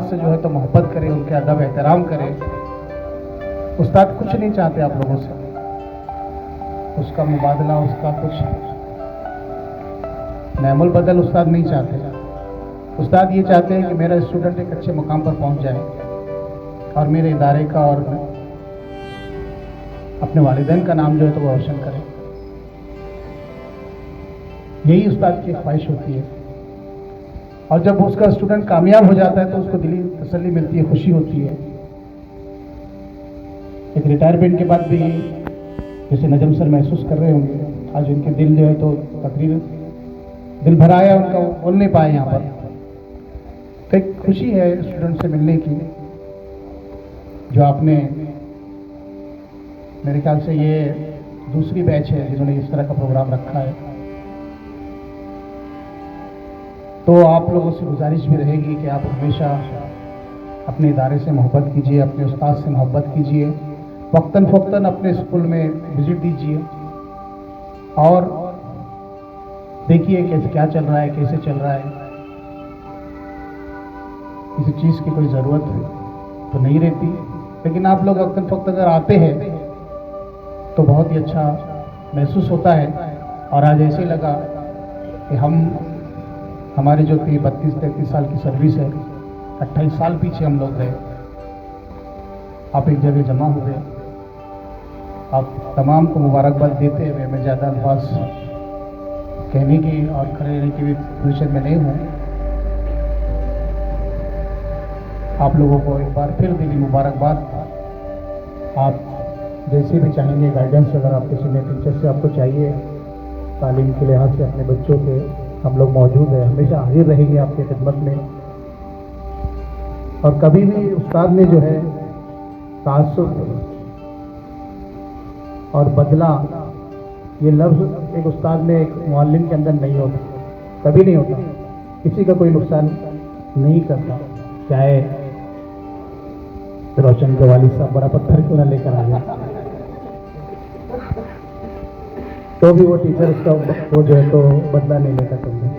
से जो है तो मोहब्बत करें, उनके अदब एहतराम करें। उस्ताद कुछ नहीं चाहते आप लोगों से, उसका मुबादला, उसका कुछ नैमुल बदल उस्ताद नहीं चाहते। उस्ताद ये चाहते हैं कि मेरा स्टूडेंट एक अच्छे मुकाम पर पहुंच जाए और मेरे इदारे का और अपने वालिदैन का नाम जो है तो वो रोशन करें। यही उस्ताद की ख्वाहिश होती है। और जब उसका स्टूडेंट कामयाब हो जाता है तो उसको दिली तसल्ली मिलती है, खुशी होती है। एक रिटायरमेंट के बाद भी जैसे नजम सर महसूस कर रहे होंगे, आज उनके दिल जो है तो तकरीबन दिल भरा है उनका, बोल नहीं पाए यहाँ पर। तो एक खुशी है स्टूडेंट से मिलने की, जो आपने, मेरे ख्याल से ये दूसरी बैच है जिन्होंने इस तरह का प्रोग्राम रखा है। तो आप लोगों से गुजारिश भी रहेगी कि आप हमेशा अपने इदारे से मोहब्बत कीजिए, अपने उस्ताद से मोहब्बत कीजिए, वक्तन फ़ौक्तन अपने स्कूल में विज़िट दीजिए और देखिए कैसे क्या चल रहा है, कैसे चल रहा है। किसी चीज़ की कोई ज़रूरत तो नहीं रहती, लेकिन आप लोग वक्तन फ़ौक्तन अगर आते हैं तो बहुत ही अच्छा महसूस होता है। और आज ऐसे लगा कि हमारे जो 32-33 साल की सर्विस है, 28 साल पीछे हम लोग गए, आप एक जगह जमा हो गए आप तमाम को मुबारकबाद देते हुए मैं ज़्यादा अल्फाज कहने की और खड़े रहने की भी पोजीशन में नहीं हूँ। आप लोगों को एक बार फिर दिली मुबारकबाद। आप जैसे भी चाहेंगे गाइडेंस अगर आपके सीनियर टीचर से आपको चाहिए तालीम के लिहाज से अपने बच्चों के, हम लोग मौजूद हैं, हमेशा हाजिर रहेंगे आपकी खिदमत में। और कभी भी उस्ताद ने जो है तासुब और बदला ये लफ्ज़ एक उस्ताद में एक मुअल्लिम के अंदर नहीं होता, कभी नहीं होता। किसी का कोई नुकसान नहीं करता, चाहे रोशन के वालिद साहब बड़ा पत्थर क्यों ना लेकर आ गया तो भी वो टीचर उसका वो जो है तो बदला नहीं लेता कभी।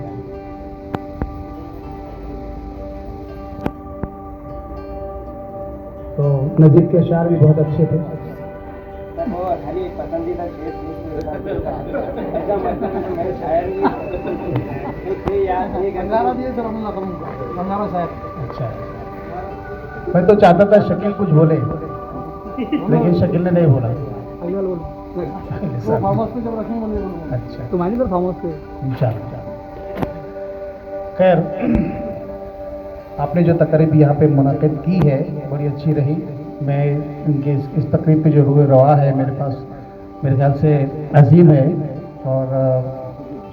तो नजीब के अशार भी बहुत अच्छे थे। अच्छा, मैं तो चाहता था शकील कुछ बोले लेकिन शकील ने नहीं बोला। अच्छा, तुम्हारी तो फार्म हाउस पे इंशाल्लाह। खैर, आपने जो तकरीब यहाँ पे मुनाकिद की है बड़ी अच्छी रही। मैं इनके इस तकरीब पे जो रूए रवा है मेरे पास, मेरे ख्याल से अजीम है और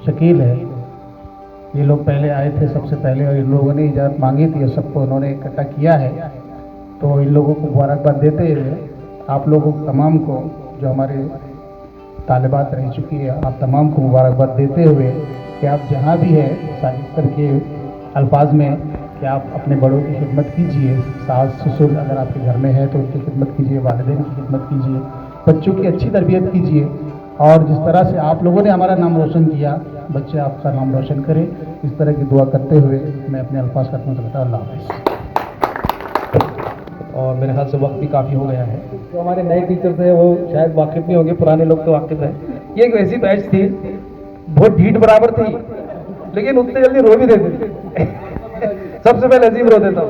शकील है, ये लोग पहले आए थे सबसे पहले और इन लोगों ने इजाज़त मांगी थी और सबको उन्होंने इकट्ठा किया है। तो इन लोगों को मुबारकबाद देते हुए आप लोगों तमाम को जो हमारे तालिबात रह चुकी है, आप तमाम को मुबारकबाद देते हुए कि आप जहाँ भी है साजिस्तर के अल्फाज में कि आप अपने बड़ों की खिदमत कीजिए। सास ससुर अगर आपके घर में है तो उनकी खिदमत कीजिए, वालिदैन की खिदमत कीजिए, बच्चों की अच्छी तरबियत कीजिए और जिस तरह से आप लोगों ने हमारा नाम रोशन किया, बच्चे आपका नाम रोशन करें, इस तरह की दुआ करते हुए मैं अपने अल्फाज खत्म करता हूं। अल्लाह हाफ़िज़। और मेरे ख्याल से वक्त भी काफ़ी हो गया है। जो हमारे नए टीचर्स हैं वो शायद वाकिफ़ नहीं होंगे, पुराने लोग तो वाकिफ़ हैं। ये एक वैसी बैच थी, बहुत ढीठ बराबर थी, लेकिन उतने जल्दी रो भी देते थे। सबसे पहले अजीम रो देता था,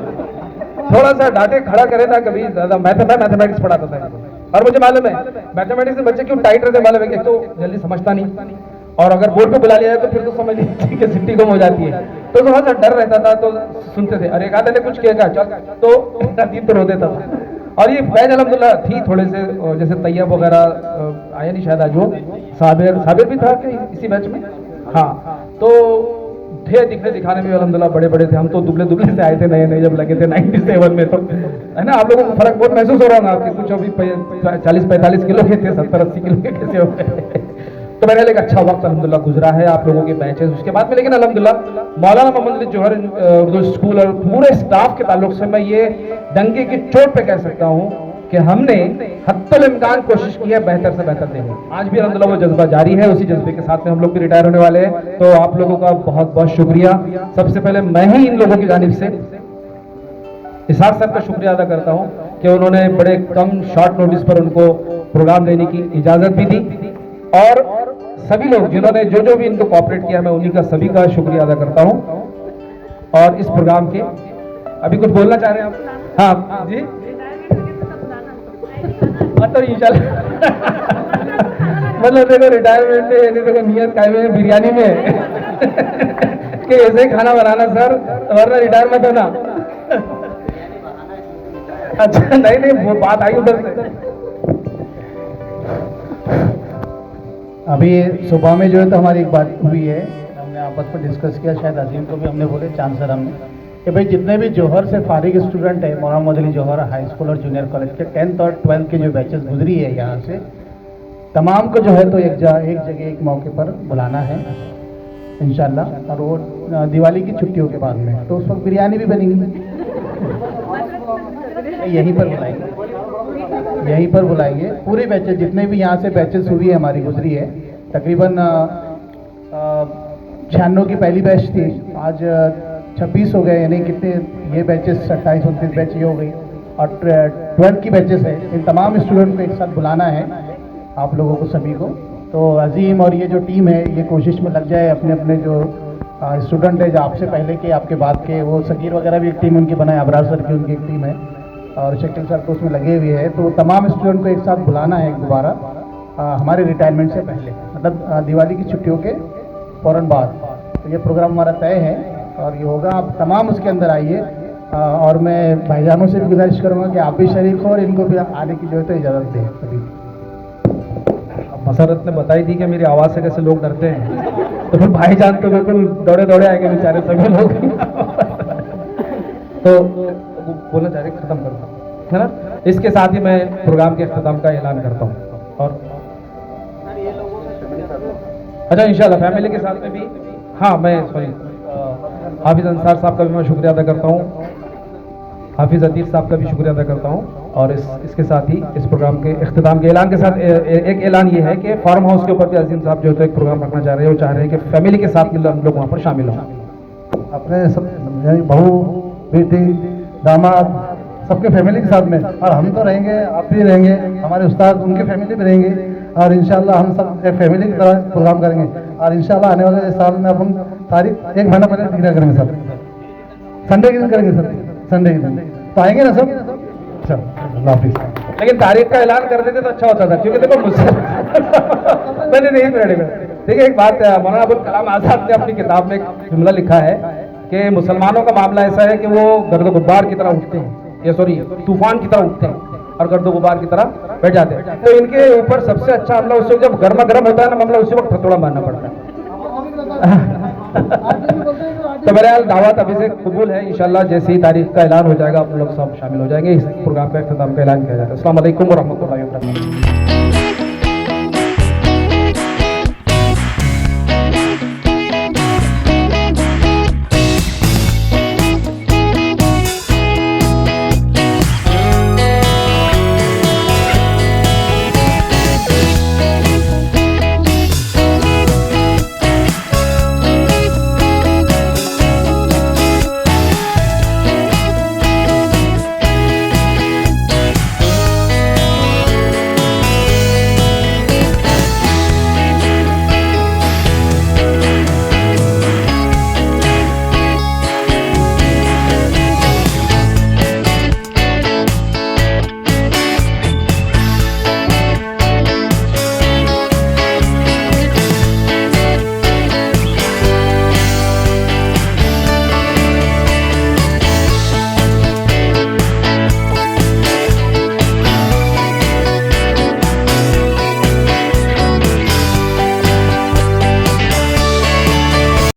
थोड़ा सा डांटे खड़ा करे ना कभी। ज़्यादा मैथमेटिक्स पढ़ाता था और मुझे मालूम है मैथमेटिक्स में बच्चे क्यों टाइट रहते, मालूम है कि तो जल्दी समझता नहीं और अगर बोर्ड पे बुला लिया तो फिर तो समझ लीजिए कि सिट्टी गुम हो जाती है। तो थोड़ा सा डर रहता था, तो सुनते थे, अरे कहा ने कुछ किया चल, तो अजीब तो रो देता था। और ये बैच अल्हम्दुलिल्लाह थी थोड़े से, जैसे तैयब वगैरह आया नहीं शायद आज, वो साबिर भी था क्या इसी बैच में? हाँ, तो थे दिखने दिखाने में अल्हम्दुलिल्लाह बड़े बड़े थे। हम तो दुबले दुबले से आए थे, नए नए जब लगे थे 97 में, तो है ना। आप लोगों को फर्क बहुत महसूस हो रहा होगा, आपके कुछ अभी 40-45 किलो के थे, 70-80 किलो के कैसे हो गए। तो मेरे लिए एक अच्छा वक्त अल्हम्दुलिल्लाह गुजरा है आप लोगों के बैचेस उसके बाद में। लेकिन अल्हम्दुलिल्लाह मौलाना मोहम्मद अली जौहर उर्दू स्कूल और पूरे स्टाफ के ताल्लुक से मैं ये डंके की चोट पे कह सकता हूँ कि हमने हत्तुल इम्कान कोशिश की है बेहतर से बेहतर देने। आज भी अल्हम्दुलिल्लाह वो जज्बा जारी है, उसी जज्बे के साथ में हम लोग भी रिटायर होने वाले हैं। तो आप लोगों का बहुत बहुत शुक्रिया। सबसे पहले मैं ही इन लोगों की जानिब से इसाक साहब का शुक्रिया अदा करता हूँ कि उन्होंने बड़े कम शॉर्ट नोटिस पर उनको प्रोग्राम देने की इजाज़त भी दी, और सभी लोग जिन्होंने जो भी इनको कोऑपरेट किया, मैं उन्हीं का सभी का शुक्रिया अदा करता हूँ। और इस प्रोग्राम के अभी कुछ बोलना चाह रहे हैं आप? हाँ जी, मतलब इंशाल्लाह मतलब देखो रिटायरमेंट में यानी देखो नियत कायम है बिरयानी में कि ऐसे ही खाना बनाना सर, वरना रिटायर मत होना। अच्छा नहीं वो बात आई उधर से। अभी सुबह में जो है तो हमारी एक बात हुई है, हमने आपस में डिस्कस किया, शायद अजीम को भी हमने बोले, चांद सर हमने, कि भाई जितने भी जौहर से फारिग स्टूडेंट है, मौलाना मोहम्मद अली जौहर हाई स्कूल और जूनियर कॉलेज के 10th और 12th के जो बैचेस गुजरी है यहाँ से, तमाम को जो है तो एक जगह एक मौके पर बुलाना है इंशाल्लाह। और वो दिवाली की छुट्टियों के बाद में, तो उस वक्त बिरयानी भी बनेगी, यहीं पर बुलाएंगे, यहीं पर बुलाएंगे पूरे बैचेस जितने भी यहाँ से बैचेस हुई है हमारी गुजरी है। तकरीबन 96 की पहली बैच थी, आज 26 हो गए, यानी कितने ये बैचेस 28-29 बैच ये हो गई, और 12th की बैचेस है। इन तमाम स्टूडेंट को एक साथ बुलाना है आप लोगों को सभी को। तो अजीम और ये जो टीम है ये कोशिश में लग जाए, अपने अपने जो स्टूडेंट है जो आपसे पहले के आपके बाद के, वो सगीर वगैरह भी एक टीम उनकी बनाए, अबरार सर की उनकी एक टीम है और शकील सर तो उसमें लगे हुए हैं। तो तमाम स्टूडेंट को एक साथ बुलाना है एक दोबारा, हमारे रिटायरमेंट से पहले, मतलब दिवाली की छुट्टियों के फौरन बाद। तो ये प्रोग्राम हमारा तय है और ये होगा, आप तमाम उसके अंदर आइए। और मैं भाईजानों से भी गुजारिश करूँगा कि आप भी शरीक हो और इनको भी आने की जो है तो इजाज़त दें अभी। मसरत ने बताई थी कि मेरी आवाज़ से कैसे लोग डरते हैं, तो फिर भाईजान तो बिल्कुल दौड़े दौड़े आएंगे बेचारे सभी लोग। तो बोलना चाह रहे खत्म करता हूँ, है ना। इसके साथ ही मैं प्रोग्राम के अख्ताम का ऐलान करता हूँ। और अच्छा, इंशाल्लाह फैमिली के साथ में भी, हाँ मैं सॉरी हाफिज़ अंसार साहब का भी मैं शुक्रिया अदा करता हूँ, हाफिज़ अतीफ़ साहब का भी शुक्रिया अदा करता हूँ। और इसके साथ ही इस प्रोग्राम के अख्ताम के ऐलान के साथ एक ऐलान ये है कि फार्म हाउस के ऊपर भी अजीम साहब जो है तो एक प्रोग्राम रखना चाह रहे हैं। वो चाह रहे हैं कि फैमिली के साथ मिलकर हम लोग वहाँ पर शामिल हों। अपने सब यानी बहू बेटी दामाद सबके फैमिली के साथ में, और हम तो रहेंगे, आप भी रहेंगे, हमारे उस्ताद उनके फैमिली भी रहेंगे, और इंशाल्लाह हम सब एक फैमिली की तरह प्रोग्राम करेंगे। और इंशाल्लाह आने वाले साल में अपन तारीख 1 महीना पहले डिक्लेयर करेंगे सर, संडे के दिन करेंगे सर, संडे के दिन तो आएंगे ना सब। चलो अल्लाह हाफिज़। लेकिन तारीख का ऐलान कर देते तो अच्छा होता था, क्योंकि देखो मुझसे नहीं। देखिए एक बात, मौलाना अबुल कलाम आज़ाद ने अपनी किताब में एक जुमला लिखा है कि मुसलमानों का मामला ऐसा है कि वो गर्द गुब्बार की तरह उठते हैं, ये सॉरी तूफान की तरह उठते हैं और गर्द गुब्बार की तरह बैठ जाते हैं। तो इनके ऊपर सबसे अच्छा हमला उस वक्त जब गर्मा गर्म होता है ना मामला, उसी वक्त हथौड़ा मारना पड़ता है। तो बहरहाल दावत अभी से कबूल है, इंशाल्लाह जैसे ही तारीख का ऐलान हो जाएगा आप लोग सब शामिल हो जाएंगे। इस प्रोग्राम का अख्ताम का ऐलान किया जाता है। अस्सलाम वालेकुम व रहमतुल्लाहि व बरकातहू।